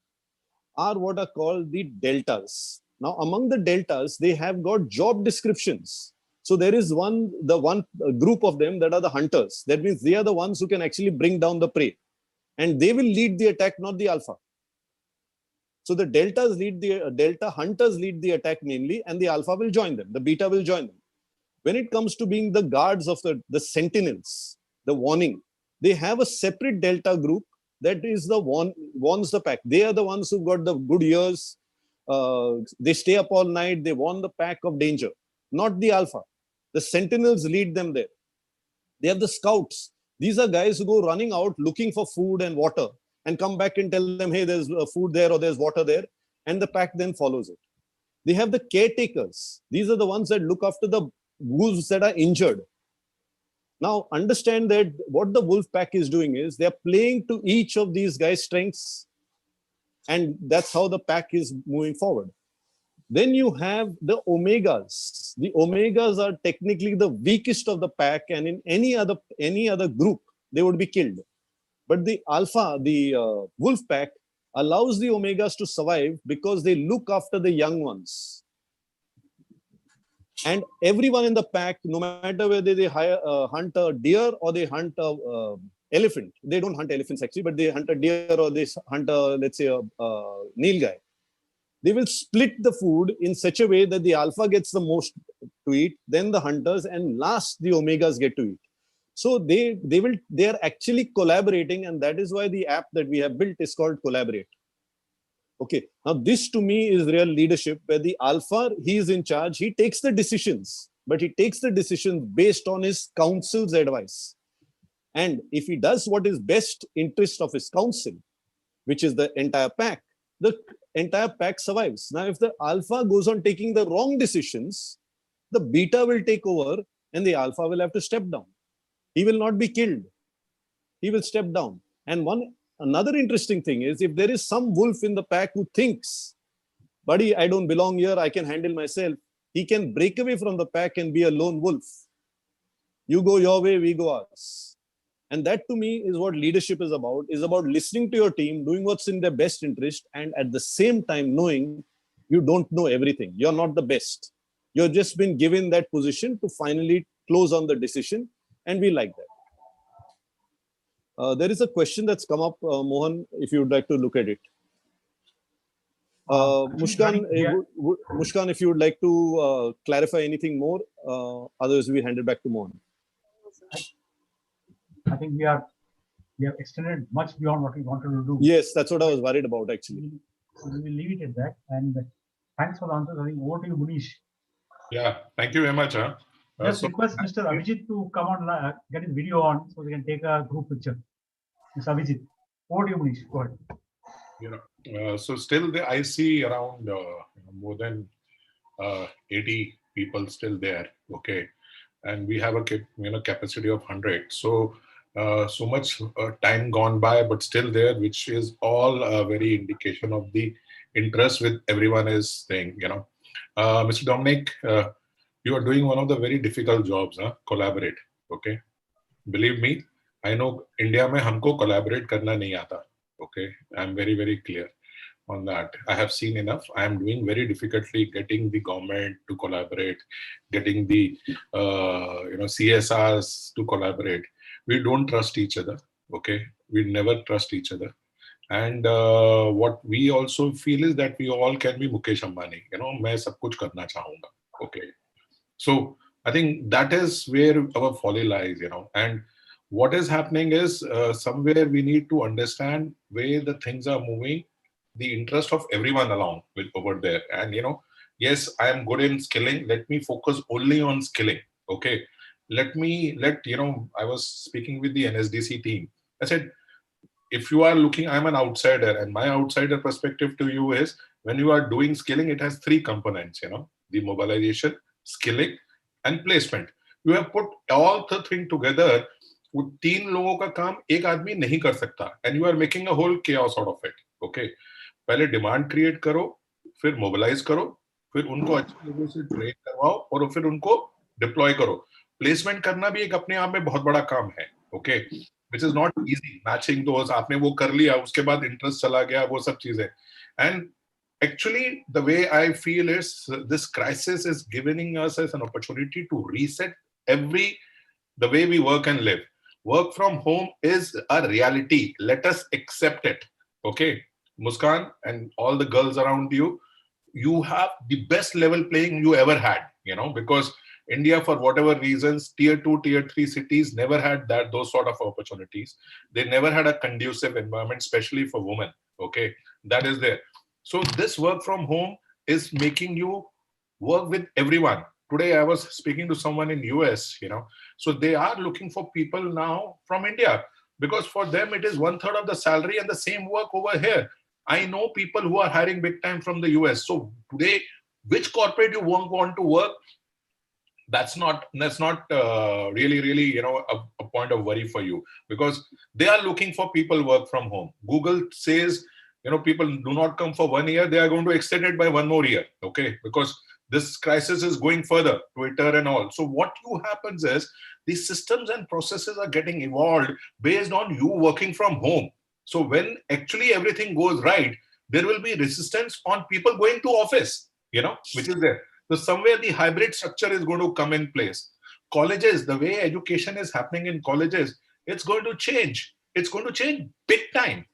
are what are called the deltas. Now, among the deltas, they have got job descriptions. So there is the one group of them that are the hunters. That means they are the ones who can actually bring down the prey. and they will lead the attack, not the alpha. So the delta hunters lead the attack mainly, and the alpha will join them. The beta will join them. When it comes to being the guards of the sentinels, the warning, they have a separate delta group that is the warns the pack. They are the ones who got the good ears. They stay up all night. They warn the pack of danger, not the alpha. The sentinels lead them there. They have the scouts. These are guys who go running out looking for food and water and come back and tell them, hey, there's food there or there's water there. And the pack then follows it. They have the caretakers. These are the ones that look after the wolves that are injured. Now, understand that what the wolf pack is doing is they're playing to each of these guys' strengths. And that's how the pack is moving forward. Then you have the omegas. The omegas are technically the weakest of the pack, and in any other group, they would be killed. But the alpha, the wolf pack, allows the omegas to survive because they look after the young ones. And everyone in the pack, no matter whether they hunt a deer or they hunt a elephant, they don't hunt elephants actually, but they hunt a deer or they hunt a, let's say, a nilgai. They will split the food in such a way that the alpha gets the most to eat, then the hunters, and last the omegas get to eat. So they are actually collaborating, and that is why the app that we have built is called Collaborate. Okay, now this to me is real leadership, where the alpha, he is in charge, he takes the decisions, but he takes the decisions based on his council's advice. And if he does what is best interest of his council, which is the entire pack, the entire pack survives. Now, if the alpha goes on taking the wrong decisions, the beta will take over and the alpha will have to step down. He will not be killed. He will step down. And another interesting thing is, if there is some wolf in the pack who thinks, buddy, I don't belong here, I can handle myself, he can break away from the pack and be a lone wolf. You go your way, we go ours. And that to me is what leadership is about listening to your team, doing what's in their best interest, and at the same time knowing you don't know everything. You're not the best. You've just been given that position to finally close on the decision, and we like that. There is a question that's come up, Mohan, if you would like to look at it. Mushkan, Mushkan, if you would like to clarify anything more, otherwise we hand it back to Mohan. I think we have extended much beyond what we wanted to do. Yes, that's what I was worried about actually. So we will leave it at that. And thanks for the answers. I think over to you, Munish. Yeah, thank you very much. Just request Mr. Abhijit to come on, get his video on so we can take a group picture. Mr. Abhijit, over to you, Munish. Go ahead. You know, so still I see around more than 80 people still there. Okay, and we have a capacity of 100. So so much time gone by, but still there, which is all a very indication of the interest with everyone is saying. Mr. Dominic, you are doing one of the very difficult jobs. Collaborate. Okay, believe me, I know India में हमको collaborate करना नहीं आता. Okay, I'm very, very clear on that. I have seen enough. I am doing very difficultly getting the government to collaborate, getting the CSRs to collaborate. We don't trust each other. Okay, we never trust each other. And what we also feel is that we all can be Mukesh Ambani. मैं सब कुछ करना चाहूँगा. Okay, so I think that is where our folly lies. And what is happening is somewhere we need to understand where the things are moving, the interest of everyone along with over there. And yes, I am good in skilling. Let me focus only on skilling. Okay, I was speaking with the NSDC team. I said, if you are looking, I'm an outsider, and my outsider perspective to you is, when you are doing skilling, it has three components, the mobilization, skilling, and placement. You have put all the things together. वो तीन लोगों का काम एक आदमी नहीं कर सकता, and you are making a whole chaos out of it. Okay, पहले डिमांड क्रिएट करो, फिर मोबिलाइज करो, फिर उनको अच्छे लोगों से ट्रेन करवाओ और फिर उनको डिप्लॉय करो. प्लेसमेंट करना भी एक अपने आप में बहुत बड़ा काम है. Okay, which is not easy. Matching those, आपने वो कर लिया, उसके बाद इंटरेस्ट चला गया, वो सब चीजें. And actually, the way I feel is this crisis is giving us as an opportunity to reset the way we work and live. Work from home is a reality. Let us accept it. Okay, Muskan and all the girls around you, you have the best level playing you ever had, because India, for whatever reasons, tier 2, tier 3 cities never had those sort of opportunities. They never had a conducive environment, especially for women. Okay, that is there. So this work from home is making you work with everyone. Today, I was speaking to someone in US, so they are looking for people now from India, because for them it is 1/3 of the salary and the same work over here. I know people who are hiring big time from the US. So today, which corporate you want to work, that's not really a point of worry for you, because they are looking for people work from home. Google says, people do not come for 1 year, they are going to extend it by 1 more year. Okay, because this crisis is going further, Twitter and all. So what happens is these systems and processes are getting evolved based on you working from home. So when actually everything goes right, there will be resistance on people going to office, which is there. So somewhere the hybrid structure is going to come in place. Colleges, the way education is happening in colleges, it's going to change. It's going to change big time,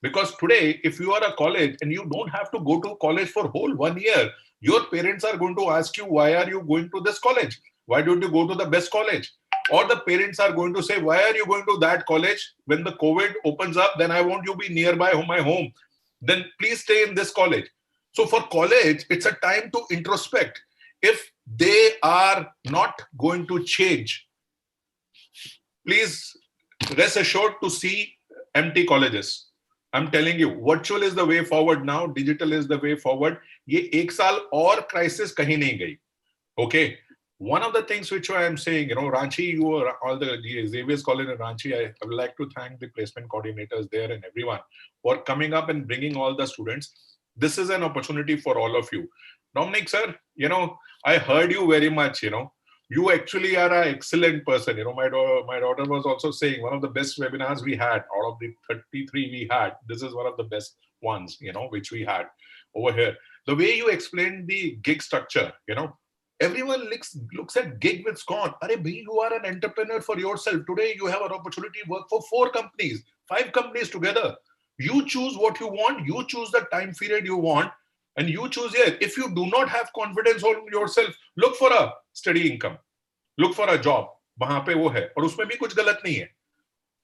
because today, if you are a college and you don't have to go to college for whole 1 year, your parents are going to ask you, why are you going to this college? Why don't you go to the best college? Or the parents are going to say, why are you going to that college? When the COVID opens up, then I want you to be nearby my home. Then please stay in this college. So for college, it's a time to introspect. If they are not going to change, please rest assured to see empty colleges. I'm telling you, virtual is the way forward now. Digital is the way forward. ये एक साल और crisis कहीं नहीं गई. Okay. One of the things which I am saying, Ranchi, you are all the Xavier College in Ranchi. I would like to thank the placement coordinators there and everyone for coming up and bringing all the students. This is an opportunity for all of you. Dominic, sir, I heard you very much, You actually are an excellent person. My daughter was also saying one of the best webinars we had out of the 33 we had. This is one of the best ones, which we had over here. The way you explained the gig structure, everyone looks at gig with scorn. Are you are an entrepreneur for yourself. Today, you have an opportunity to work for 4 companies, 5 companies together. You choose what you want. You choose the time period you want. And you choose it. If you do not have confidence on yourself, look for a steady income. Look for a job. वहां पे वो है और उसमें भी कुछ गलत नहीं है.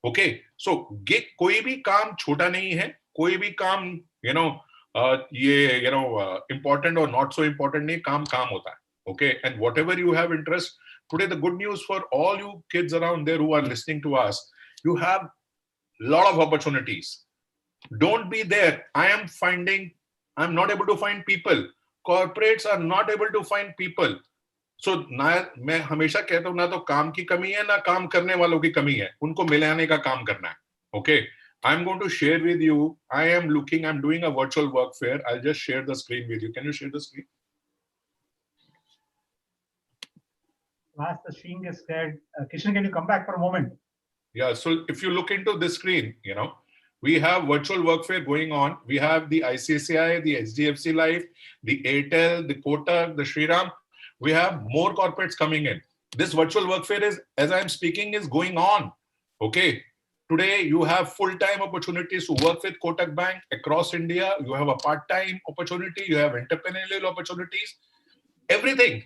Okay, so gig कोई भी काम छोटा नहीं है. कोई भी काम important or not so important नहीं. काम होता है. Okay, and whatever you have interest. Today, the good news for all you kids around there who are listening to us, you have a lot of opportunities. Don't be there. I'm not able to find people. Corporates are not able to find people. So मैं हमेशा कहता हूँ ना तो काम की कमी है ना काम करने वालों की कमी है. उनको मिलाने का काम करना है. Okay. I'm going to share with you. I'm doing a virtual work fair. I'll just share the screen with you. Can you share the screen? As the screen is shared, Kishan, can you come back for a moment? Yeah. So if you look into this screen, we have virtual work fair going on. We have the ICICI, the HDFC Life, the Airtel, the Kotak, the Shriram. We have more corporates coming in. This virtual work fair is, as I'm speaking, is going on. Okay. Today, you have full-time opportunities to work with Kotak Bank across India. You have a part-time opportunity. You have entrepreneurial opportunities. Everything.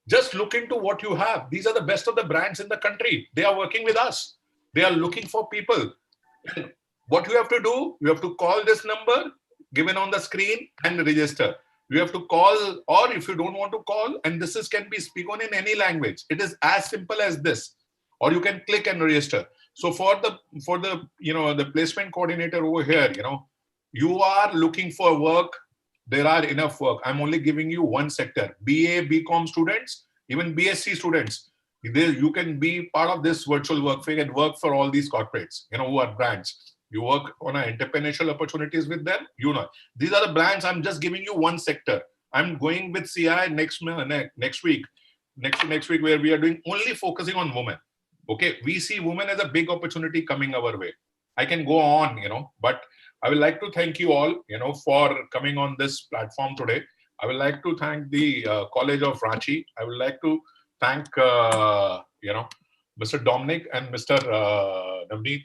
Just look into what you have. These are the best of the brands in the country. They are working with us. They are looking for people. And what you have to do, you have to call this number given on the screen and register. You have to call, or if you don't want to call, and this can be spoken in any language. It is as simple as this. Or you can click and register. So for the the placement coordinator over here, you are looking for work. There are enough work. I'm only giving you one sector. BA, BCom students, even BSc students. You can be part of this virtual work fair and work for all these corporates, who are brands. You work on entrepreneurial opportunities with them. These are the brands. I'm just giving you one sector. I'm going with CI next week, where we are doing only focusing on women. Okay, we see women as a big opportunity coming our way. I can go on, but I would like to thank you all, for coming on this platform today. I would like to thank the College of Ranchi. I would like to thank, Mr. Dominic and Mr. Navneet,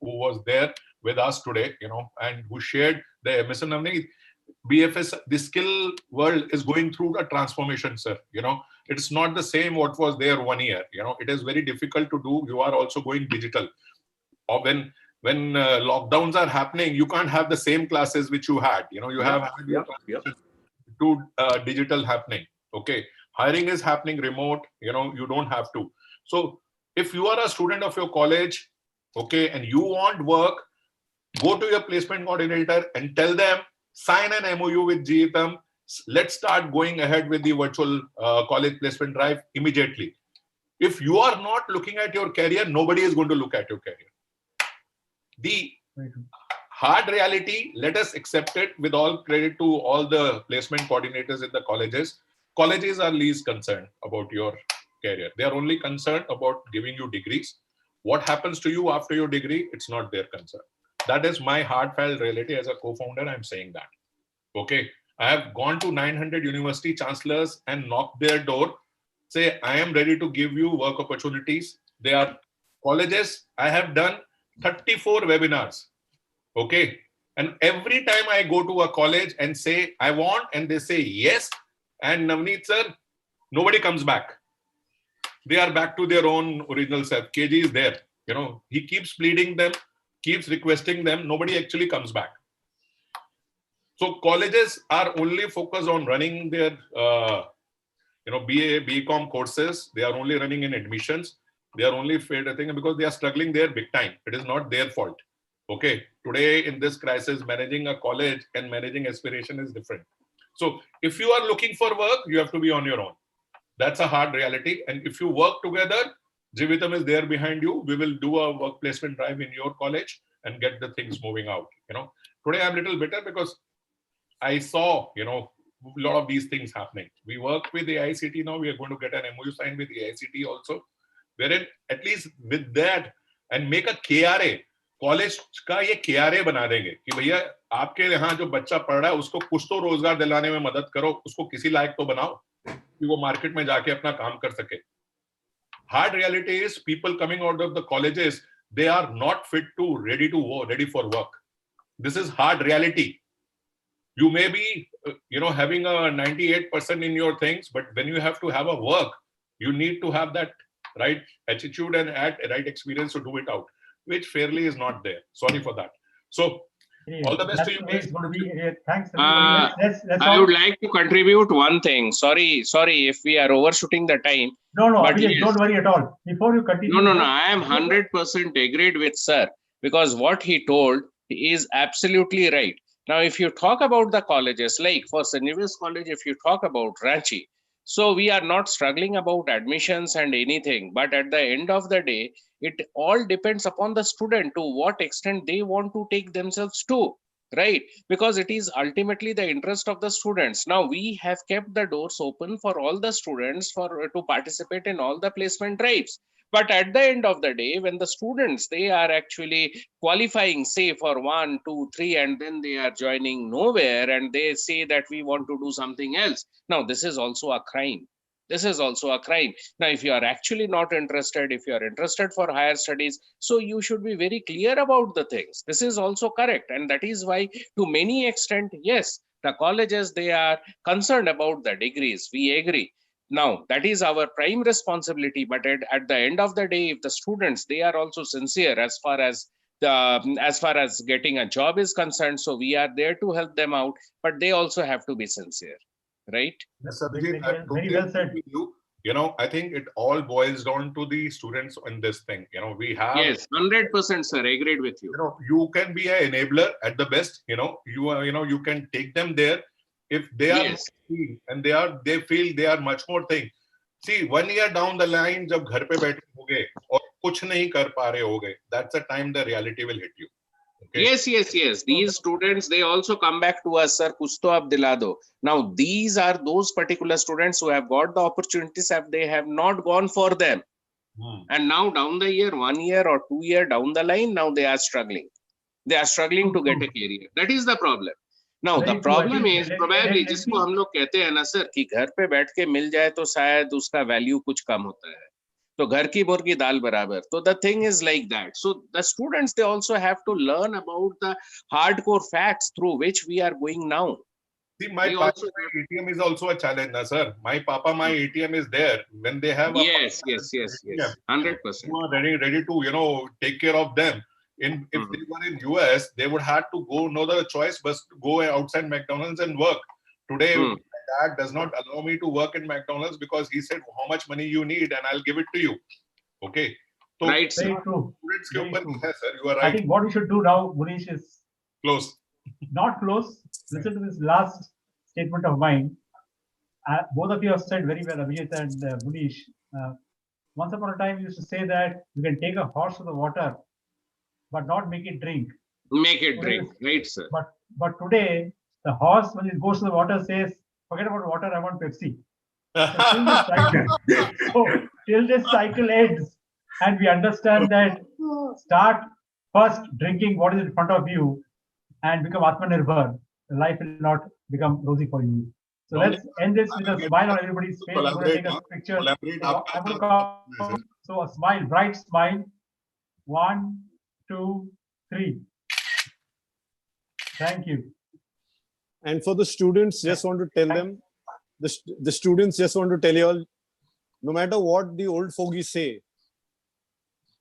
who was there with us today, and who shared Mr. Navneet, BFS, the skill world is going through a transformation, sir. It's not the same what was there 1 year. It is very difficult to do. You are also going digital. Or when lockdowns are happening, you can't have the same classes which you had. You have had your to digital happening. Okay, hiring is happening remote. You don't have to. So if you are a student of your college, okay, and you want work, go to your placement coordinator and tell them, sign an MOU with GETM. Let's start going ahead with the virtual college placement drive immediately. If you are not looking at your career, nobody is going to look at your career. The hard reality, let us accept it with all credit to all the placement coordinators in the colleges. Colleges are least concerned about your career. They are only concerned about giving you degrees. What happens to you after your degree, it's not their concern. That is my heartfelt reality. As a co-founder, I'm saying that. Okay, I have gone to 900 university chancellors and knocked their door, say, I am ready to give you work opportunities. They are colleges. I have done 34 webinars. Okay, and every time I go to a college and say, I want, and they say yes, and Navneet sir, nobody comes back. They are back to their own original self. KG is there. He keeps pleading them, keeps requesting them. Nobody actually comes back. So colleges are only focused on running their, BA, BCom courses. They are only running in admissions. They are only failed, I think, because they are struggling there big time. It is not their fault. Okay. Today in this crisis, managing a college and managing aspiration is different. So if you are looking for work, you have to be on your own. That's a hard reality. And if you work together, GETM is there behind you. We will do a work placement drive in your college and get the things moving out. Today I'm a little bitter because I saw, a lot of these things happening. We work with the AICT now. We are going to get an MOU signed with the AICT also, wherein at least with that and make a KRA. College का ये KRA बना देंगे कि भैया आपके यहाँ जो बच्चा पढ़ रहा है उसको कुछ तो रोजगार दिलाने में मदद करो, उसको किसी लायक तो बनाओ कि वो मार्केट में जाके अपना काम कर सके. Hard reality is people coming out of the colleges, they are not ready for work. This is hard reality. You may be, having a 98% in your things, but when you have to have a work, you need to have that right attitude and right experience to do it out, which fairly is not there. Sorry for that. So all the best to you guys. Thanks. I would like to contribute one thing. Sorry if we are overshooting the time. No, yes. Don't worry at all. Before you continue. No. I am 100% agreed with sir, because what he told is absolutely right. Now, if you talk about the colleges, like for St. Xavier's College, if you talk about Ranchi, so we are not struggling about admissions and anything, but at the end of the day, it all depends upon the student to what extent they want to take themselves to, right? Because it is ultimately the interest of the students. Now, we have kept the doors open for all the students to participate in all the placement drives. But at the end of the day, when the students, they are actually qualifying, say for 1, 2, 3, and then they are joining nowhere and they say that we want to do something else. Now, this is also a crime. This is also a crime. Now, if you are actually not interested, if you are interested for higher studies, so you should be very clear about the things. This is also correct. And that is why, to many extent, yes, the colleges, they are concerned about the degrees. We agree. Now, that is our prime responsibility. But at the end of the day, if the students, they are also sincere as far as getting a job is concerned, so we are there to help them out, but they also have to be sincere, right? Yes, Abhijit, I totally agree with you. I think it all boils down to the students in this thing. We have. Yes, 100%, sir. I agreed with you. You can be an enabler at the best. You can take them there. If they are and they feel they are much more thing. See, 1 year down the line, जब घर पे बैठे होगे और कुछ नहीं कर पा रहे होगे, that's the time the reality will hit you. Okay? Yes. These students, they also come back to us, sir. Kuch to ab dila do. Now, these are those particular students who have got the opportunities, they have not gone for them. And now down the year, 1 year or 2 year down the line, now they are struggling. They are struggling to get a career. That is the problem. Now, the problem is probably जिसको हम लोग कहते हैं ना sir कि घर पे बैठ के मिल जाए तो शायद उसका वैल्यू कुछ कम होता है. So ghar ki bor ki dal barabar. So the thing is like that. So the students, they also have to learn about the hardcore facts through which we are going now. See, my We papa, also my ATM is also a challenge, na, sir. My papa, my ATM is there. When they have a yes, ATM, 100%. you are ready to, take care of them. If they were in US, they would have to go, no other choice but to go outside McDonald's and work. Today, my dad does not allow me to work in McDonald's because he said, how much money you need and I'll give it to you. Okay. So, right, Very sir. true. Very Very true. true. Sir, you are I right. think what we should do now, Munish, is Close. not close. Listen to this last statement of mine. Both of you have said very well, Abhijit and Munish. Once upon a time, you used to say that you can take a horse to the water, but not make it drink. Make it drink, right, sir. But today, the horse, when it goes to the water, says, forget about water, I want Pepsi. So till this cycle ends, and we understand that start first drinking what is in front of you and become Atmanirbhar, life will not become rosy for you. So let's end this with a smile on everybody's face. We're going to take a picture. So a smile, bright smile. 1, 2, 3. Thank you. And for the students, just want to tell them, the students just want to tell you all, no matter what the old fogies say,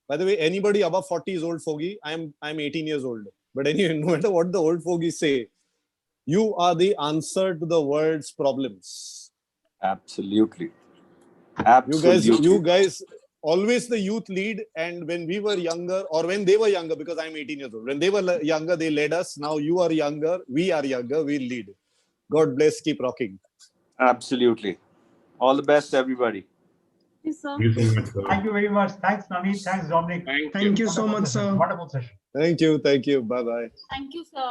by the way, anybody above 40 is old fogey. I'm 18 years old. But anyway, no matter what the old fogies say, you are the answer to the world's problems. Absolutely. Absolutely. You guys, always the youth lead. And when we were younger, or when they were younger, because I'm 18 years old, when they were younger, they led us. Now you are younger, we lead. God bless, keep rocking. Absolutely. All the best, everybody. Yes, sir. Thank you so much, sir. Thank you very much. Thanks, Navneet. Thanks, Dominic. Thank you. Thank you so much, sir. Wonderful session. Thank you. Bye-bye. Thank you, sir.